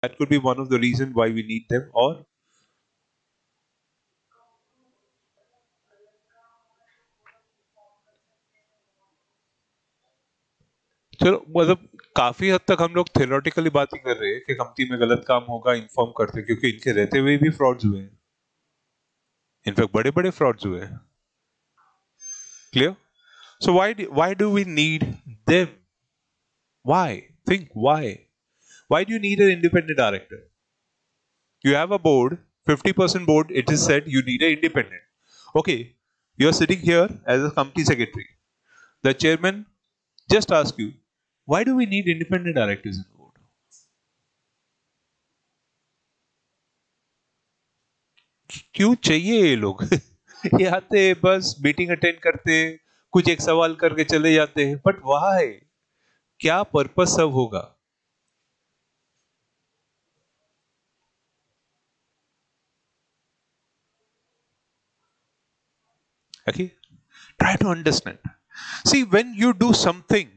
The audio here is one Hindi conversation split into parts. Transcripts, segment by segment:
That could be one of the reasons why we need them. Or चलो मतलब काफी हद तक हम लोग थ्योरेटिकली बात ही कर रहे हैं कि कंपनी में गलत काम होगा, इन्फॉर्म करते हैं, क्योंकि इनके रहते हुए भी फ्रॉड्स हुए हैं, इनफैक्ट बड़े बड़े फ्रॉड्स हुए हैं. Clear? So why do we need them? Why? Think why do you need an independent director? You have a board, 50% board, it is said you need an independent. Okay, you are sitting here as a company secretary. The chairman just ask you, why do we need independent directors in the board? क्यों चाहिए ये लोग? ये आते बस मीटिंग अटेंड करते, कुछ एक सवाल करके चले जाते हैं, बट व्हाई? क्या पर्पस सब होगा? Okay, try to understand. See, when you do something,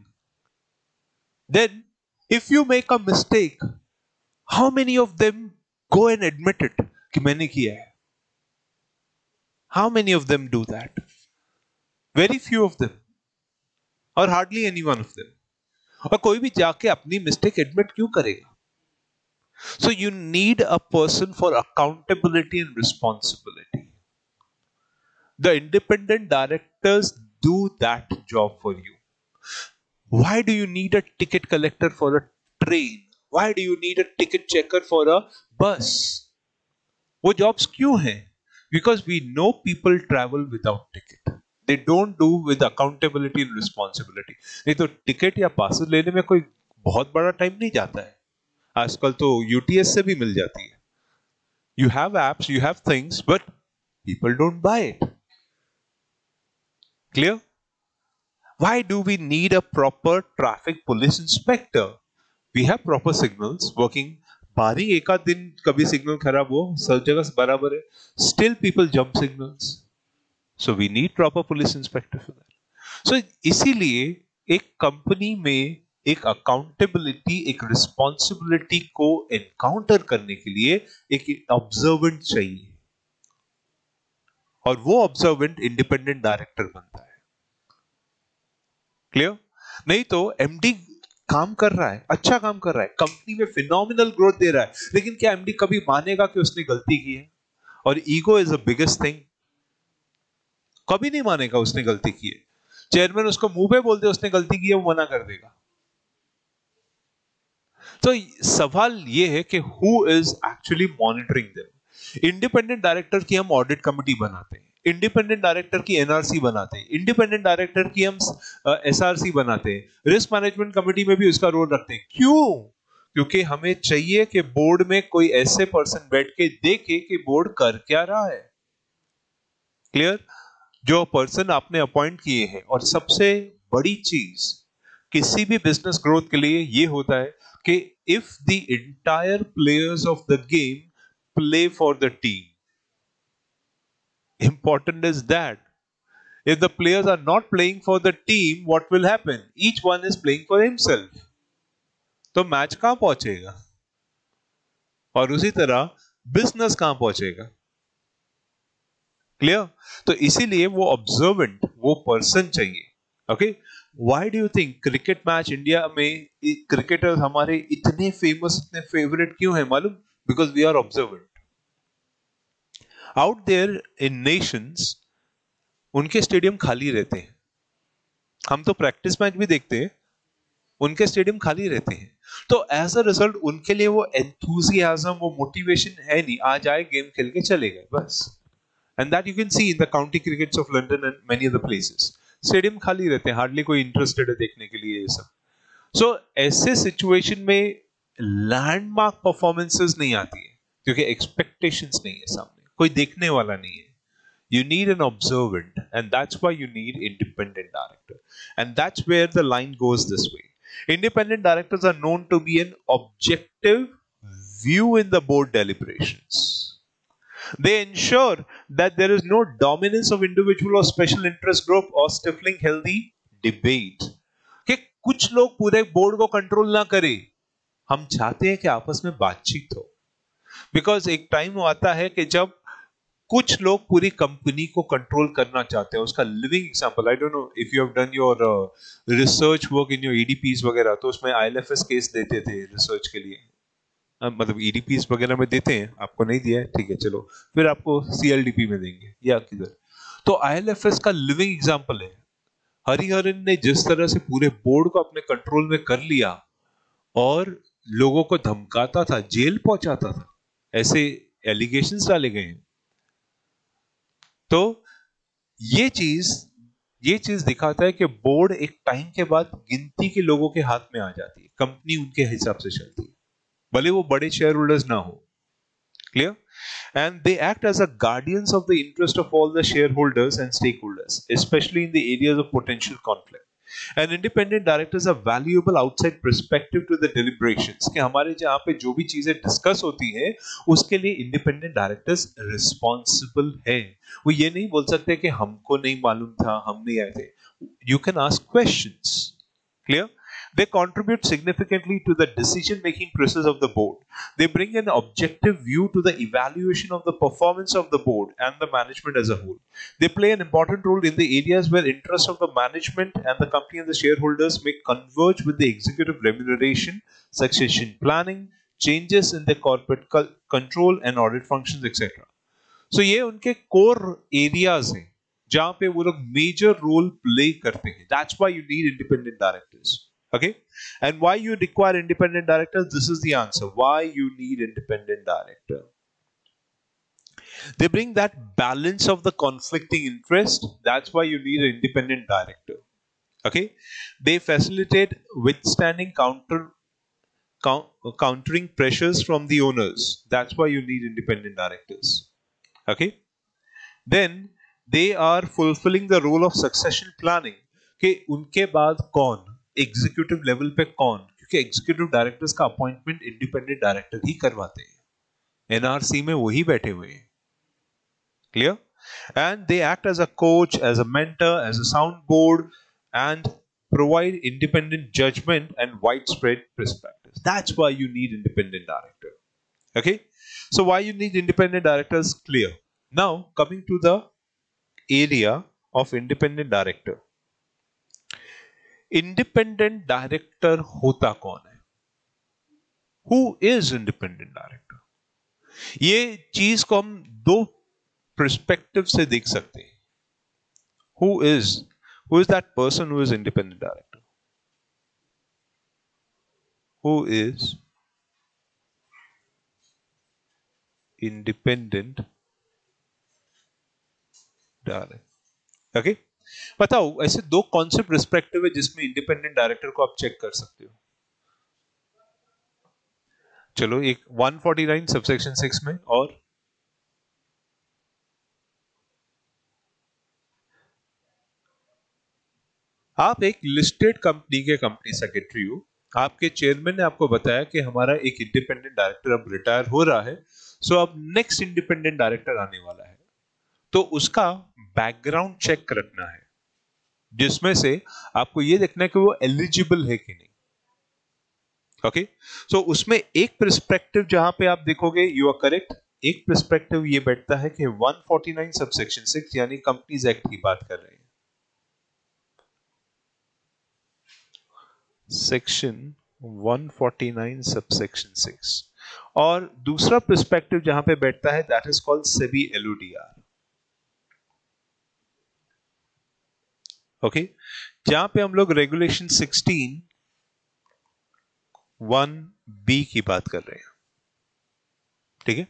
then if you make a mistake, how many of them go and admit it कि मैंने किया है? How many of them do that? Very few of them, or hardly any one of them. और कोई भी जाके अपनी मिस्टेक एडमिट क्यों करेगा? So you need a person for accountability and responsibility. The independent directors do that job for you. Why do you need a ticket collector for a train? Why do you need a ticket checker for a bus? वो jobs क्यों हैं? Because we know people travel without ticket. They don't do with accountability and responsibility. नहीं तो टिकट या पासेस लेने में कोई बहुत बड़ा टाइम नहीं जाता है. आजकल तो यूटीएस से भी मिल जाती है. You have apps, you have things, but people don't buy it. Clear? Why do we need a proper traffic police inspector? We have proper signals working. बारी एक आध दिन कभी सिग्नल खराब हो, सब जगह से बराबर है. Still people jump signals. So we need proper police inspector for that. So इसीलिए एक कंपनी में एक अकाउंटेबिलिटी, एक रिस्पॉन्सिबिलिटी को एनकाउंटर करने के लिए एक ऑब्जर्वेंट चाहिए, और वो ऑब्जर्वेंट इंडिपेंडेंट डायरेक्टर बनता है. क्लियर? नहीं तो एमडी काम कर रहा है, अच्छा काम कर रहा है, कंपनी में फिनोमिनल ग्रोथ दे रहा है, लेकिन क्या एमडी कभी मानेगा कि उसने गलती की है? और ego is the biggest thing. कभी नहीं मानेगा उसने गलती की है. चेयरमैन उसको मुंह पे बोल दे उसने गलती की है, वो मना कर देगा. तो सवाल ये है कि who is actually monitoring them? Independent director की हम ऑडिट कमिटी बनाते हैं, इंडिपेंडेंट डायरेक्टर की एनआरसी बनाते हैं, इंडिपेंडेंट डायरेक्टर की हम एसआरसी बनाते हैं, रिस्क मैनेजमेंट कमिटी में भी उसका रोल रखते हैं. क्यों? क्योंकि हमें चाहिए कि बोर्ड में कोई ऐसे पर्सन बैठ के देखे कि बोर्ड कर क्या रहा है. क्लियर? जो पर्सन आपने अपॉइंट किए हैं. और सबसे बड़ी चीज किसी भी बिजनेस ग्रोथ के लिए ये होता है कि if the entire players of the game play for the team, important is that if the players are not playing for the team, what will happen? Each one is playing for himself. तो मैच कहां पहुंचेगा? और उसी तरह बिजनेस कहां पहुंचेगा? क्लियर? तो इसीलिए वो ऑब्जर्वेंट, वो पर्सन चाहिए. Okay, why do you think cricket match India में क्रिकेटर्स हमारे इतने फेमस, इतने फेवरेट क्यों हैं? मालूम? Because we are observant. Out there in nations उनके स्टेडियम खाली रहते हैं. हम तो प्रैक्टिस मैच भी देखते हैं, उनके स्टेडियम खाली रहते हैं. तो एज अ रिजल्ट उनके लिए वो एंथुसियाज्म, वो मोटिवेशन है नहीं. आज आए, गेम खेल के चले गए, बस. And that you can see in the county crickets of London and many other places. Stadium खाली रहते हैं, हार्डली कोई इंटरेस्टेड है देखने के लिए ये सब. सो ऐसे सिचुएशन में लैंडमार्क परफॉर्मेंसेस नहीं आती है, क्योंकि एक्सपेक्टेशंस नहीं है सामने, कोई देखने वाला नहीं है. You need an observant, and that's why you need independent director. And that's where the line goes this way. Independent directors are known to be an objective view in the board deliberations. They ensure that there is no dominance of individual or special interest group or stifling healthy debate. कि कुछ लोग पूरे बोर्ड को कंट्रोल ना करें. हम चाहते हैं कि आपस में बातचीत हो, बिकॉज एक टाइम आता है कि जब कुछ लोग पूरी कंपनी को कंट्रोल करना चाहते हैं। उसका living example, I don't know if you have done your research work in your EDPs वगैरह, तो उसमें आईएलएफएस केस देते थे रिसर्च के लिए। मतलब ईडीपीस वगैरह में देते हैं, आपको नहीं दिया है, ठीक है चलो, फिर आपको सीएलडीपी में देंगे या किधर। तो आईएलएफएस का लिविंग एग्जांपल है। हरिहरन ने जिस तरह से पूरे बोर्ड को अपने कंट्रोल में कर लिया और लोगों को धमकाता था, जेल पहुंचाता था, ऐसे एलिगेशंस डाले गए हैं। तो ये चीज दिखाता है कि बोर्ड एक टाइम के बाद गिनती के लोगों के हाथ में आ जाती है, कंपनी उनके हिसाब से चलती है, भले वो बड़े शेयर होल्डर्स ना हो। Clear? And they act as a guardians of the interest of all the shareholders and stakeholders, especially in the areas of potential conflict. And independent directors are valuable outside perspective to the deliberations, कि हमारे जहाँ पे जो भी चीजें डिस्कस होती हैं उसके लिए इंडिपेंडेंट डायरेक्टर्स रिस्पॉन्सिबल है। वो ये नहीं बोल सकते कि हमको नहीं मालूम था, हम नहीं आए थे। You can ask questions. Clear? They contribute significantly to the decision-making process of the board. They bring an objective view to the evaluation of the performance of the board and the management as a whole. They play an important role in the areas where interests of the management and the company and the shareholders may converge with the executive remuneration, succession planning, changes in the corporate control and audit functions, etc. So ये उनके core areas हैं जहाँ पे वो लोग major role play करते हैं. That's why you need independent directors. Okay, and why you require independent directors? This is the answer. Why you need independent director? They bring that balance of the conflicting interest. That's why you need an independent director. Okay, they facilitate withstanding countering pressures from the owners. That's why you need independent directors. Okay, then they are fulfilling the role of succession planning. कि उनके बाद कौन, एग्जीक्यूटिव लेवल पे कौन, क्योंकि एग्जीक्यूटिव डायरेक्टर्स का अपॉइंटमेंट इंडिपेंडेंट डायरेक्टर ही करवाते हैं, एनआरसी में वही बैठे हुए हैं। Clear? And they act as a coach, as a mentor, as a sound board and provide independent judgement and wide spread perspectives. That's why you need independent director. Okay, so why you need independent directors? Clear? Now coming to the area of independent director. Independent director होता कौन है? Who is independent director? ये चीज को हम दो पर्सपेक्टिव से देख सकते हैं। Who is that person who is independent director? Who is independent director? Okay, बताओ ऐसे दो कॉन्सेप्ट रिस्पेक्टिव है जिसमें इंडिपेंडेंट डायरेक्टर को आप चेक कर सकते हो। चलो, एक 149 सबसेक्शन 6 में, और आप एक लिस्टेड कंपनी के कंपनी सेक्रेटरी हो, आपके चेयरमैन ने आपको बताया कि हमारा एक इंडिपेंडेंट डायरेक्टर अब रिटायर हो रहा है, सो अब नेक्स्ट इंडिपेंडेंट डायरेक्टर आने वाला है। तो उसका बैकग्राउंड चेक रखना है, जिसमें से आपको यह देखना है कि वो एलिजिबल है कि नहीं। ओके, सो उसमें एक पर्सपेक्टिव जहां पे आप देखोगे यू आर करेक्ट, एक पर्सपेक्टिव ये बैठता है कि 149 सबसेक्शन 6 यानी कंपनीज एक्ट की बात कर रहे हैं, सेक्शन 149 सबसेक्शन 6। और दूसरा पर्सपेक्टिव जहां पे बैठता है that is called SEBI LODR. Okay, जहां पे हम लोग रेगुलेशन 16 1B की बात कर रहे हैं। ठीक है,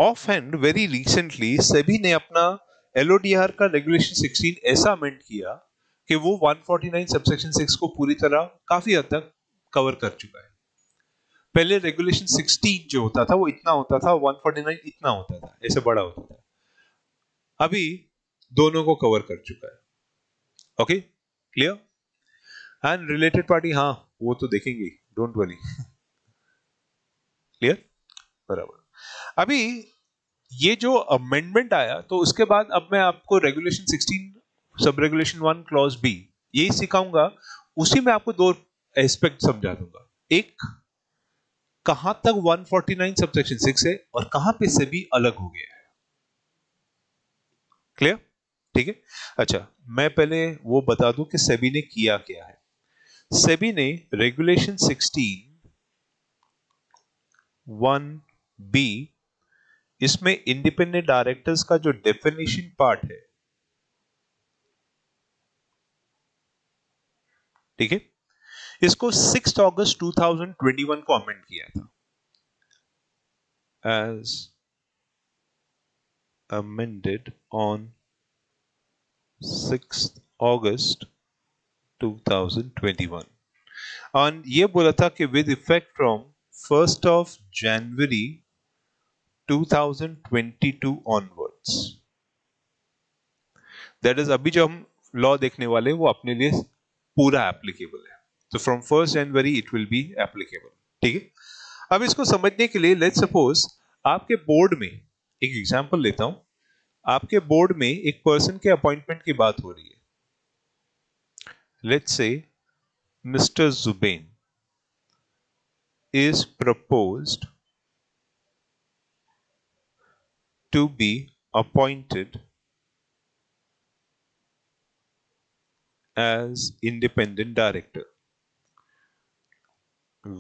of hand very recently SEBI ने अपना एलओडीआर का रेगुलेशन 16 ऐसा अमेंड किया कि वो 149 सबसेक्शन 6 को पूरी तरह काफी हद तक कवर कर चुका है। पहले रेगुलेशन 16 जो होता था वो इतना होता था, 149 इतना होता था, ऐसे बड़ा होता था, अभी दोनों को कवर कर चुका है। Okay, clear? And related party, हाँ वो तो देखेंगे, डोंट वरी। क्लियर? बराबर। अभी ये जो अमेंडमेंट आया तो उसके बाद अब मैं आपको regulation 16 sub regulation 1 clause B यही सिखाऊंगा, उसी में आपको दो एस्पेक्ट समझा दूंगा। एक कहां तक 149 सबसेक्शन 6 है और कहां पे सेबी अलग हो गया है। क्लियर? ठीक है। अच्छा, मैं पहले वो बता दूं कि सेबी ने किया क्या है। सेबी ने रेगुलेशन 16 1B, इसमें इंडिपेंडेंट डायरेक्टर्स का जो डेफिनेशन पार्ट है, ठीक है, इसको 6 अगस्त 2021 को अमेंड किया था, एज amended on 6 अगस्त 2021। और ये बोला था कि with effect from 1 January 2022 onwards, that is अभी जो हम लॉ देखने वाले हैं वो अपने लिए पूरा एप्लीकेबल है। तो from 1 January it will be applicable. ठीक है। अब इसको समझने के लिए लेट्स सपोज आपके बोर्ड में, एक एग्जांपल लेता हूं, आपके बोर्ड में एक पर्सन के अपॉइंटमेंट की बात हो रही है। Let's say mister Zubeen is proposed to be appointed as independent director.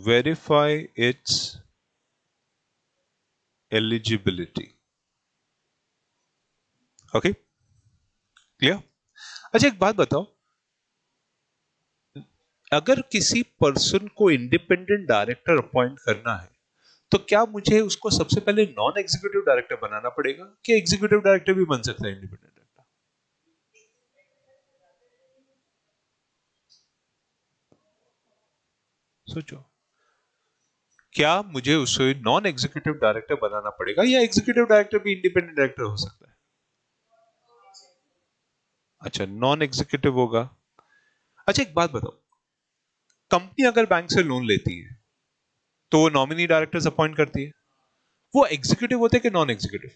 Verify its eligibility. Okay? Clear? अच्छा, एक बात बताओ, अगर किसी पर्सन को इंडिपेंडेंट डायरेक्टर अपॉइंट करना है तो क्या मुझे उसको सबसे पहले नॉन एग्जीक्यूटिव डायरेक्टर बनाना पड़ेगा कि एग्जीक्यूटिव डायरेक्टर भी बन सकता है इंडिपेंडेंट डायरेक्टर? सोचो, क्या मुझे उसे नॉन एग्जीक्यूटिव डायरेक्टर बनाना पड़ेगा या एग्जीक्यूटिव डायरेक्टर भी इंडिपेंडेंट डायरेक्टर हो सकता है? अच्छा, नॉन एग्जीक्यूटिव होगा। अच्छा, एक बात बताओ, कंपनी अगर बैंक से लोन लेती है तो वो नॉमिनी डायरेक्टर्स अपॉइंट करती है, वो एग्जीक्यूटिव होते हैं कि नॉन एग्जीक्यूटिव?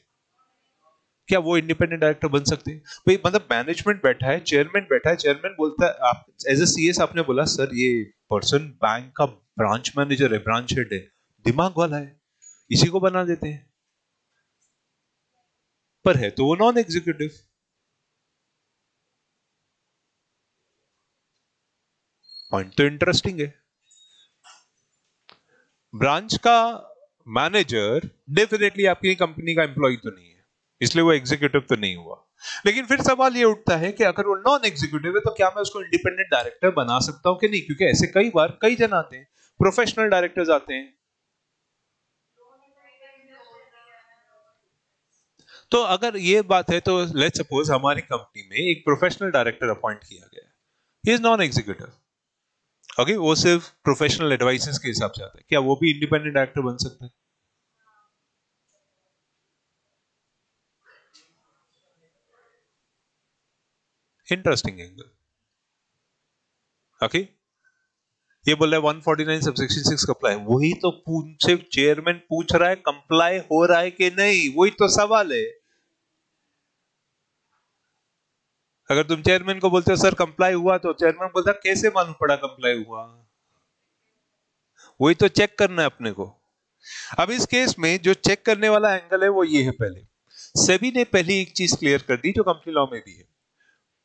क्या वो इंडिपेंडेंट डायरेक्टर बन सकते हैं? भाई मतलब मैनेजमेंट बैठा है, चेयरमैन बैठा है, चेयरमैन बोलता है, आप एज ए सीएस आपने बोला सर ये पर्सन बैंक का ब्रांच मैनेजर है, ब्रांच हेड है, दिमाग वाला है, इसी को बना देते हैं, पर है तो वो नॉन एग्जीक्यूटिव। पॉइंट तो इंटरेस्टिंग है। ब्रांच का मैनेजर डेफिनेटली आपकी कंपनी का एम्प्लॉय तो नहीं है, इसलिए वो एग्जीक्यूटिव तो नहीं हुआ। लेकिन फिर सवाल ये उठता है कि अगर वो नॉन एग्जीक्यूटिव है तो क्या मैं उसको इंडिपेंडेंट डायरेक्टर बना सकता हूं कि नहीं? क्योंकि ऐसे कई बार कई जन आते हैं, प्रोफेशनल डायरेक्टर्स आते हैं। तो अगर ये बात है तो लेट्स सपोज हमारी कंपनी में एक प्रोफेशनल डायरेक्टर अपॉइंट किया गया है, he is non executive, okay, वो सिर्फ प्रोफेशनल एडवाइसेस के हिसाब से आता है, क्या वो भी इंडिपेंडेंट डायरेक्टर बन सकते हैं? Interesting angle. ओके, ये बोल रहा है 149 सबसेक्शन 6 अप्लाई, वही तो पूछे, चेयरमैन पूछ रहा है कंप्लाई हो रहा है कि नहीं, वही तो सवाल है। अगर तुम चेयरमैन को बोलते हो सर कंप्लाई हुआ, तो चेयरमैन बोलता है कैसे मालूम पड़ा कंप्लाई हुआ? वही तो चेक करना है अपने को। अब इस केस में जो चेक करने वाला एंगल है वो ये है, पहले सेबी ने पहली एक चीज क्लियर कर दी जो कंपनी लॉ में भी है,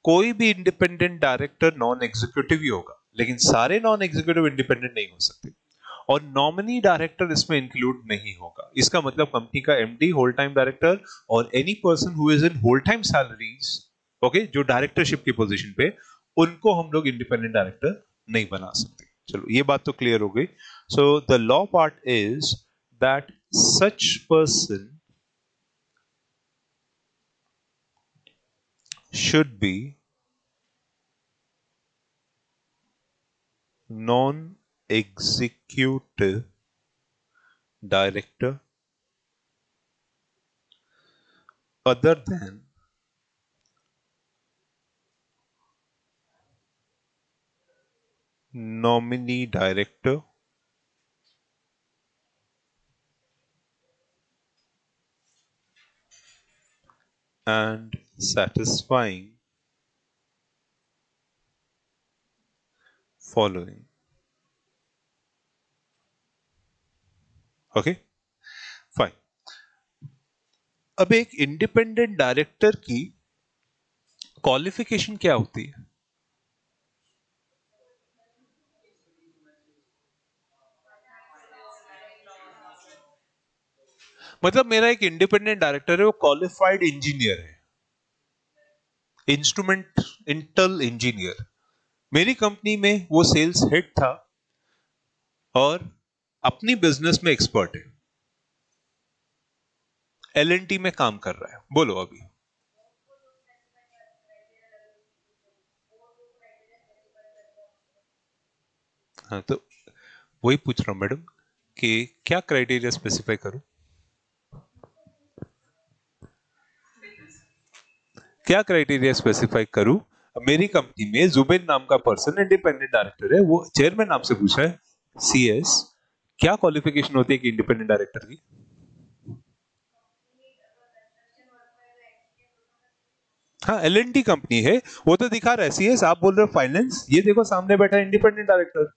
कोई भी इंडिपेंडेंट डायरेक्टर नॉन एग्जीक्यूटिव ही होगा, लेकिन सारे नॉन एग्जीक्यूटिव इंडिपेंडेंट नहीं हो सकते, और नॉमिनी डायरेक्टर इसमें इंक्लूड नहीं होगा। इसका मतलब कंपनी का एमडी, होल टाइम डायरेक्टर और any person who is in whole time salaries, okay, जो डायरेक्टरशिप की पोजीशन पे, उनको हम लोग इंडिपेंडेंट डायरेक्टर नहीं बना सकते। चलो ये बात तो क्लियर हो गई। So the law part is that such person should be non-executive director other than nominee director and satisfying following. Okay fine. अब एक इंडिपेंडेंट डायरेक्टर की क्वालिफिकेशन क्या होती है? मतलब मेरा एक इंडिपेंडेंट डायरेक्टर है, वो क्वालिफाइड इंजीनियर है, इंस्ट्रूमेंटल इंजीनियर। मेरी कंपनी में वो सेल्स हेड था और अपनी बिजनेस में एक्सपर्ट है, एलएनटी में काम कर रहा है। बोलो अभी। हाँ तो वही पूछ रहा हूं मैडम कि क्या क्राइटेरिया स्पेसिफाई करूं, क्या क्राइटेरिया स्पेसिफाई करूं? मेरी कंपनी में जुबेन नाम का पर्सन इंडिपेंडेंट डायरेक्टर है, वो चेयरमैन आपसे पूछा है सीएस क्या क्वालिफिकेशन होती है कि इंडिपेंडेंट डायरेक्टर की? हाँ एलएनटी कंपनी है, वो तो दिखा रहा है। सीएस आप बोल रहे हो फाइनेंस, ये देखो सामने बैठा है इंडिपेंडेंट डायरेक्टर,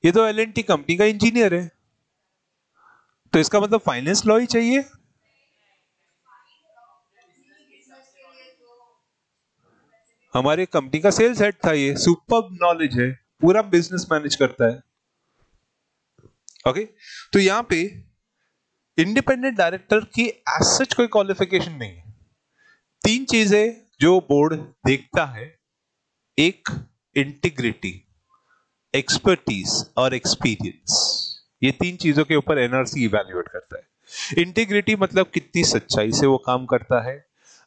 ये तो एलएनटी कंपनी का इंजीनियर है, तो इसका मतलब फाइनेंस लॉ ही चाहिए। हमारे कंपनी का सेल्स हेड था, ये सुपर नॉलेज है, पूरा बिजनेस मैनेज करता है। ओके तो यहां पे इंडिपेंडेंट डायरेक्टर की एज सच कोई क्वालिफिकेशन नहीं है। तीन चीजें जो बोर्ड देखता है, एक इंटीग्रिटी, एक्सपर्टीज और एक्सपीरियंस, ये तीन चीजों के ऊपर एनआरसी इवैल्यूएट करता है। इंटीग्रिटी मतलब कितनी सच्चाई से वो काम करता है,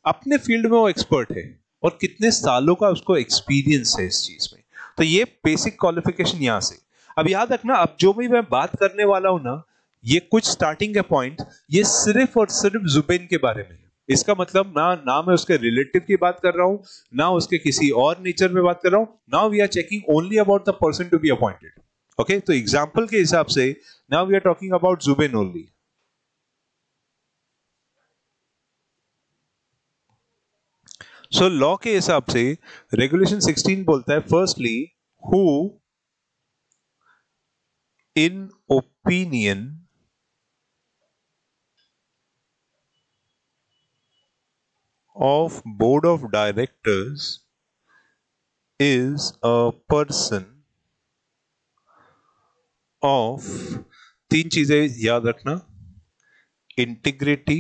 अपने फील्ड में वो एक्सपर्ट है, और कितने सालों का उसको एक्सपीरियंस है इस चीज में। तो ये बेसिक क्वालिफिकेशन यहां से। अब याद रखना, अब जो भी मैं बात करने वाला हूं ना, ये कुछ स्टार्टिंग के पॉइंट, ये सिर्फ और सिर्फ जुबेन के बारे में है। इसका मतलब ना ना मैं उसके रिलेटिव की बात कर रहा हूं, ना उसके किसी और नेचर में बात कर रहा हूं। Now we are checking only about the person to be appointed. Okay तो एग्जाम्पल के हिसाब से now we are talking about Zubain only. So law के हिसाब से रेगुलेशन 16 बोलता है, firstly who in opinion of board of directors is a person of, तीन चीजें याद रखना, इंटीग्रिटी,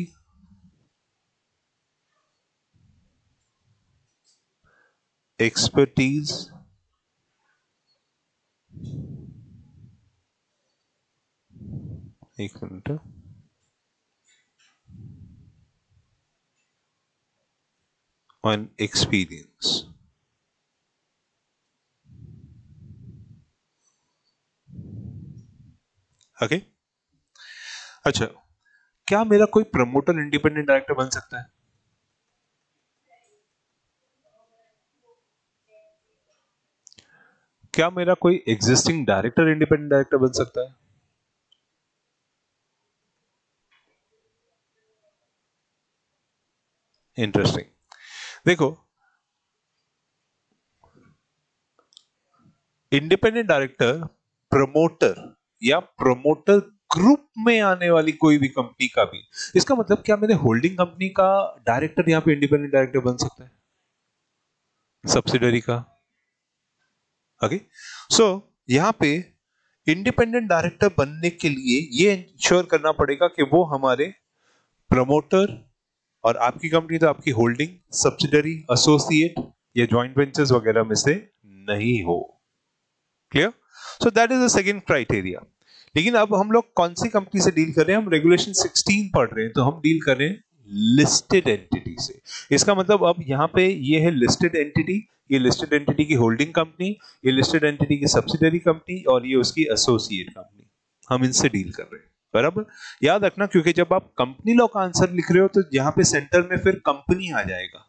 एक्सपर्टीज एक मिनट, और एक्सपीरियंस। ओके अच्छा, क्या मेरा कोई प्रमोटर इंडिपेंडेंट डायरेक्टर बन सकता है? क्या मेरा कोई एग्जिस्टिंग डायरेक्टर इंडिपेंडेंट डायरेक्टर बन सकता है? इंटरेस्टिंग। देखो इंडिपेंडेंट डायरेक्टर प्रमोटर या प्रमोटर ग्रुप में आने वाली कोई भी कंपनी का भी, इसका मतलब क्या मेरे होल्डिंग कंपनी का डायरेक्टर यहाँ पे इंडिपेंडेंट डायरेक्टर बन सकता है, सब्सिडरी का? ओके सो यहाँ पे इंडिपेंडेंट डायरेक्टर बनने के लिए ये इंश्योर करना पड़ेगा कि वो हमारे प्रमोटर, और आपकी कंपनी तो आपकी होल्डिंग, सब्सिडरी, एसोसिएट या जॉइंट वेंचर्स वगैरह में से नहीं हो। Clear? So that is the second criteria. लेकिन अब हम लोग कौन सी कंपनी से डील कर रहे हैं? हम रेगुलेशन 16 पढ़ रहे हैं, तो हम डील कर रहे हैं लिस्टेड एंटिटी से। इसका मतलब अब यहाँ पे ये है लिस्टेड एंटिटी, ये लिस्टेड एंटिटी की होल्डिंग कंपनी, ये लिस्टेड एंटिटी की सब्सिडरी कंपनी, और ये उसकी एसोसिएट कंपनी, हम इनसे डील कर रहे हैं। बराबर याद रखना, क्योंकि जब आप कंपनी लॉ का आंसर लिख रहे हो तो यहाँ पे सेंटर में फिर कंपनी आ जाएगा,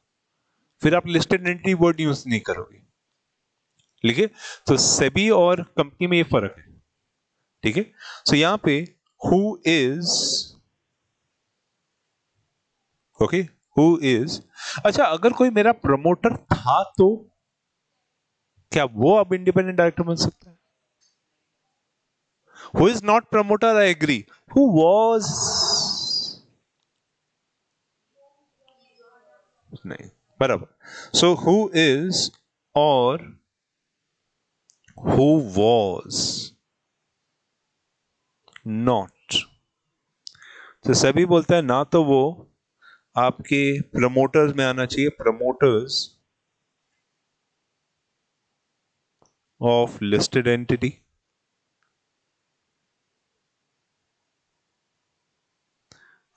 फिर आप लिस्टेड एंटिटी वर्ड यूज नहीं करोगे। ठीक है, तो सेबी और कंपनी में ये फर्क है। ठीक है, सो यहां पे who is, okay who is. अच्छा अगर कोई मेरा प्रमोटर था तो क्या वो अब इंडिपेंडेंट डायरेक्टर बन सकता है? Who is not promoter, I agree, who was, नहीं, बराबर। सो हु इज और हु वॉज नॉट। तो सभी बोलता है ना तो वो आपके प्रमोटर्स में आना चाहिए, promoters of listed entity,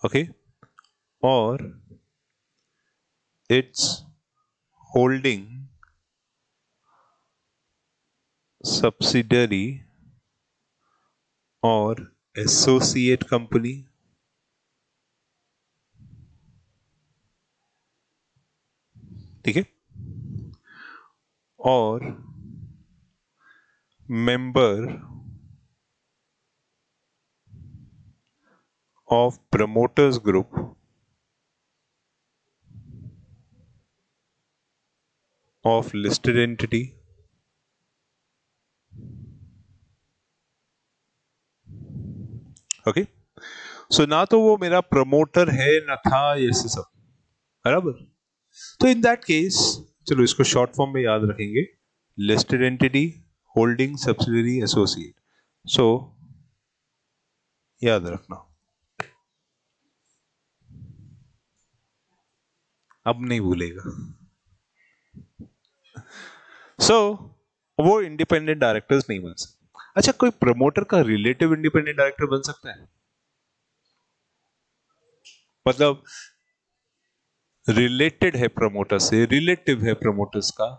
okay, or its holding subsidiary or associate company, ठीक है, और member of promoters group of listed entity, okay. So ना तो वो मेरा प्रमोटर है ना था, ये सब बराबर। तो इन दैट केस चलो इसको शॉर्ट फॉर्म में याद रखेंगे, listed entity, holding, subsidiary, associate. So याद रखना, अब नहीं भूलेगा। सो वो इंडिपेंडेंट डायरेक्टर्स नहीं बन सकते। अच्छा, कोई प्रमोटर का रिलेटिव इंडिपेंडेंट डायरेक्टर बन सकता है? मतलब रिलेटेड है प्रमोटर से, रिलेटिव है प्रमोटर्स का,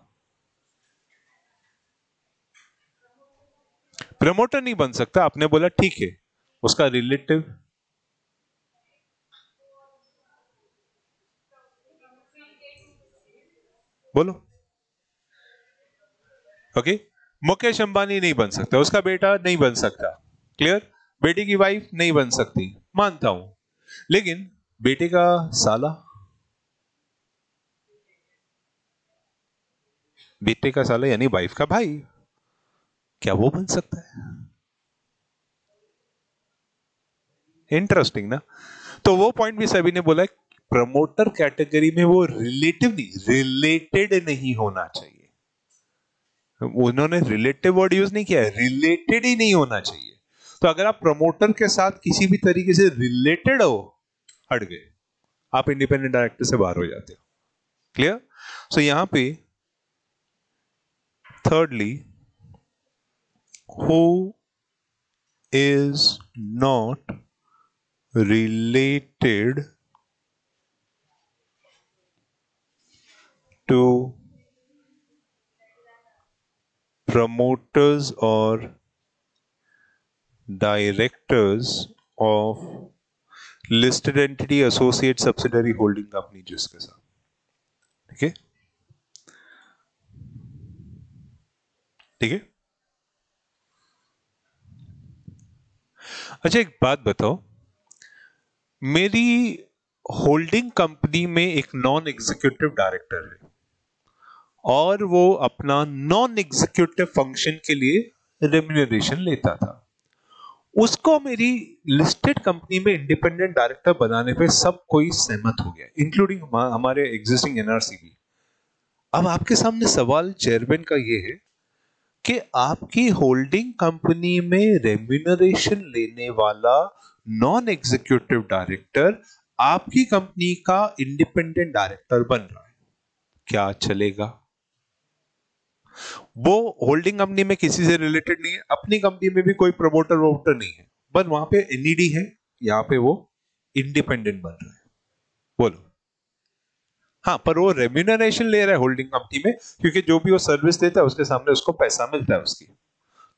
प्रमोटर नहीं बन सकता। आपने बोला ठीक है, उसका रिलेटिव, बोलो, ओके। मुकेश अंबानी नहीं बन सकता, उसका बेटा नहीं बन सकता, क्लियर। बेटे की वाइफ नहीं बन सकती, मानता हूं, लेकिन बेटे का साला, बेटे का साला यानी वाइफ का भाई, क्या वो बन सकता है? इंटरेस्टिंग ना। तो वो पॉइंट भी सभी ने बोला है, प्रमोटर कैटेगरी में वो रिलेटिव नहीं, रिलेटेड नहीं होना चाहिए। उन्होंने रिलेटिव वर्ड यूज नहीं किया है, रिलेटेड ही नहीं होना चाहिए। तो अगर आप प्रमोटर के साथ किसी भी तरीके से रिलेटेड हो, हट गए, आप इंडिपेंडेंट डायरेक्टर से बाहर हो जाते हो, क्लियर। सो यहां पे thirdly, who is not related to promoters or directors of listed entity, associate, subsidiary, holding company, जिसके साथ, ठीक है, ठीक है। अच्छा, एक बात बताओ, मेरी होल्डिंग कंपनी में एक नॉन एग्जीक्यूटिव डायरेक्टर है और वो अपना नॉन एग्जीक्यूटिव फंक्शन के लिए रेम्यूनरेशन लेता था। उसको मेरी लिस्टेड कंपनी में इंडिपेंडेंट डायरेक्टर बनाने पे सब कोई सहमत हो गया, इंक्लूडिंग हमारे एग्जिस्टिंग एनआरसी भी। अब आपके सामने सवाल चेयरमैन का ये है कि आपकी होल्डिंग कंपनी में रेम्यूनरेशन लेने वाला नॉन एग्जीक्यूटिव डायरेक्टर आपकी कंपनी का इंडिपेंडेंट डायरेक्टर बन रहा है, क्या चलेगा? वो होल्डिंग कंपनी में किसी से रिलेटेड नहीं है, अपनी कंपनी में भी कोई प्रमोटर वोटर नहीं है, बस वहां पे एनईडी है, यहां पे वो इंडिपेंडेंट बन रहा है, बोलो। हाँ, पर वो रेम्यूनरेशन ले रहा है होल्डिंग कंपनी में, क्योंकि जो भी वो सर्विस देता है उसके सामने उसको पैसा मिलता है उसकी,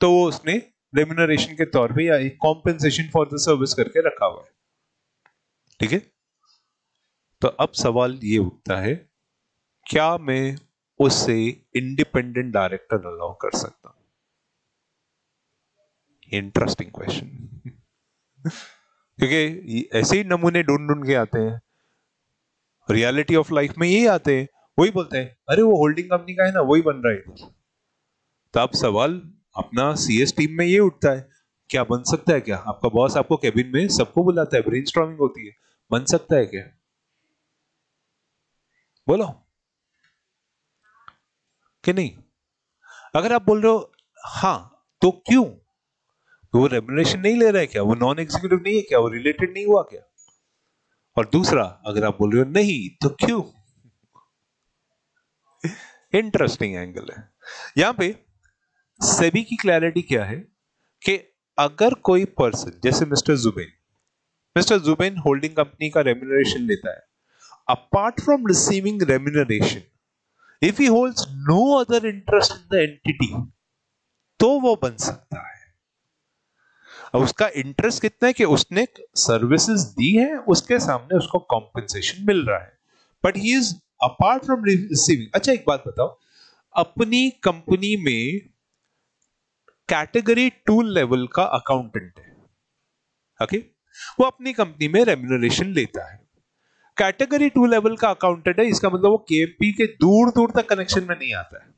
तो वो उसने रेम्यूनरेशन के तौर पे या एक कॉम्पेंसेशन फॉर द सर्विस करके रखा हुआ है, ठीक है। तो अब सवाल ये उठता है, क्या मैं उससे इंडिपेंडेंट डायरेक्टर अलाउ कर सकता हूं? Interesting question. क्योंकि ऐसे ही नमूने ढूंढ ढूंढ के आते हैं, रियलिटी ऑफ लाइफ में यही आते हैं, वही बोलते हैं अरे वो होल्डिंग कंपनी का है ना, वही बन रहा है। तो अब सवाल अपना सीएस टीम में ये उठता है, क्या बन सकता है? क्या आपका बॉस आपको केबिन में सबको बुलाता है, ब्रेनस्टॉर्मिंग होती है, बन सकता है क्या? बोलो कि नहीं? अगर आप बोल रहे हो हाँ, तो क्यों? तो वो रेम्युनरेशन नहीं ले रहा है क्या? वो नॉन एग्जीक्यूटिव नहीं है क्या? वो रिलेटेड नहीं हुआ क्या? और दूसरा, अगर आप बोल रहे हो नहीं, तो क्यों? इंटरेस्टिंग एंगल है यहां पे। सेबी की क्लैरिटी क्या है कि अगर कोई पर्सन जैसे मिस्टर जुबेन होल्डिंग कंपनी का रेम्युनरेशन लेता है, apart from receiving remuneration, if he holds no other interest in the entity, तो वो बन सकता है। अब उसका इंटरेस्ट कितना है कि उसने सर्विसेज दी है, उसके सामने उसको कॉम्पेंसेशन मिल रहा है, but he is apart from receiving. अच्छा एक बात बताओ, अपनी कंपनी में कैटेगरी 2 लेवल का अकाउंटेंट है, ओके, वो अपनी कंपनी में रेम्युनरेशन लेता है। कैटेगरी 2 लेवल का अकाउंटेंट है, इसका मतलब वो केएमपी के दूर दूर तक कनेक्शन में नहीं आता है,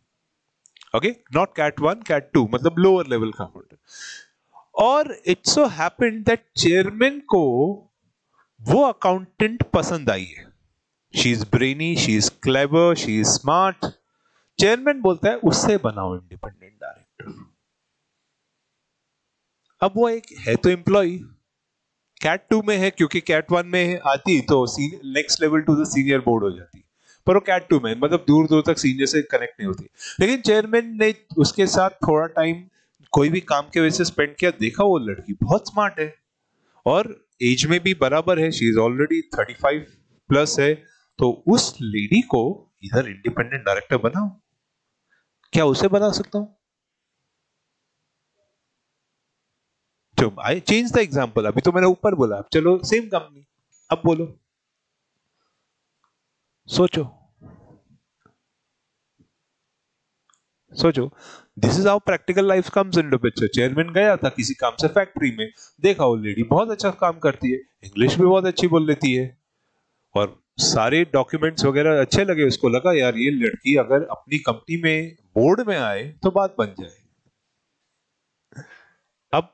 ओके, नॉट कैट 1 कैट 2, मतलब लोअर लेवल का अकाउंटेंट। और it so happened that chairman को वो अकाउंटेंट पसंद आई है। She is brainy, she is clever, she is smart. Chairman बोलता है उससे बनाओ इंडिपेंडेंट डायरेक्टर। अब वो एक है तो एम्प्लॉय, कैट 2 में है, क्योंकि कैट 1 में आती तो next level to the senior board हो जाती, पर वो कैट 2 में मतलब दूर दूर तक सीनियर से कनेक्ट नहीं होती। लेकिन चेयरमैन ने उसके साथ थोड़ा टाइम कोई भी काम के वजह से स्पेंड किया, देखा वो लड़की बहुत स्मार्ट है और एज में भी बराबर है, शी इज ऑलरेडी 35 प्लस है, तो उस लेडी को इधर इंडिपेंडेंट डायरेक्टर बनाओ। क्या उसे बना सकता हूं? तो आई चेंज द एग्जांपल, अभी तो मैंने ऊपर बोला, अब चलो सेम कंपनी, अब बोलो, सोचो सोचो। This is how practical life comes into picture. Chairman गया था किसी काम से फैक्ट्री में, देखा वो लेडी बहुत अच्छा काम करती है, इंग्लिश भी बहुत अच्छी बोल लेती है, और सारे डॉक्यूमेंट्स वगैरह अच्छे लगे उसको, लगा यार ये लड़की अगर अपनी कंपनी में बोर्ड में आए तो बात बन जाए। अब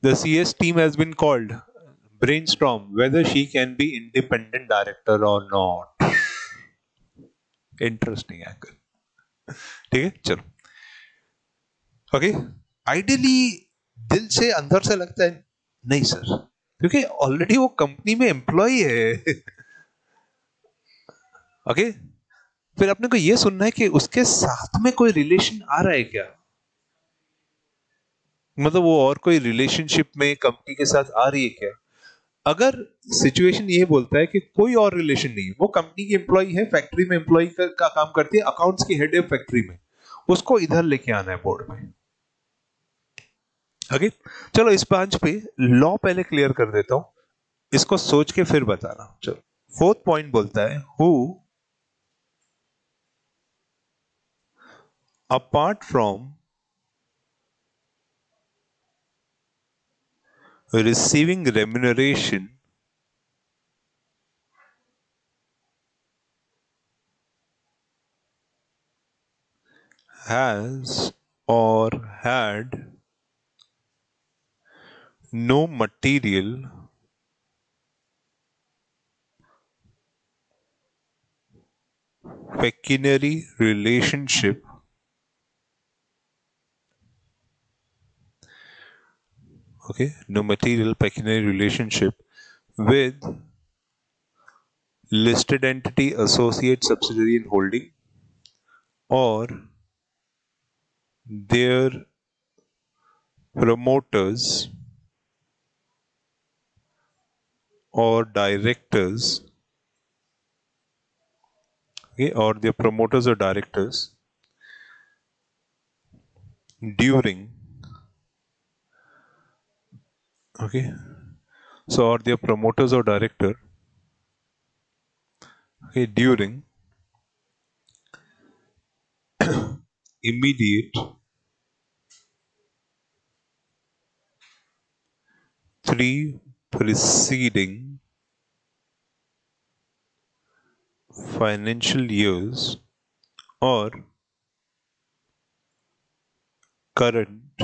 the CS team has been called, brainstorm whether she can be independent director or not. Interesting angle, ठीक है चलो, ओके। आइडियली दिल से अंदर से लगता है नहीं सर, क्योंकि ऑलरेडी वो कंपनी में एम्प्लॉय है। ओके, फिर अपने को ये सुनना है कि उसके साथ में कोई रिलेशन आ रहा है क्या, मतलब वो और कोई रिलेशनशिप में कंपनी के साथ आ रही है क्या? अगर सिचुएशन ये बोलता है कि कोई और रिलेशन नहीं है, वो कंपनी की एम्प्लॉय है, फैक्ट्री में एम्प्लॉय का काम करती है, अकाउंट्स की हेड है फैक्ट्री में, उसको इधर लेके आना है बोर्ड में। ओके, चलो इस पांच पे लॉ पहले क्लियर कर देता हूं, इसको सोच के फिर बताना। चलो, फोर्थ पॉइंट बोलता है who apart from receiving remuneration has or had no material pecuniary relationship no material pecuniary relationship with listed entity, associate, subsidiary and holding, or their promoters or directors, or their promoters or directors during, okay, so or their promoters or director, during immediate three preceding financial years or current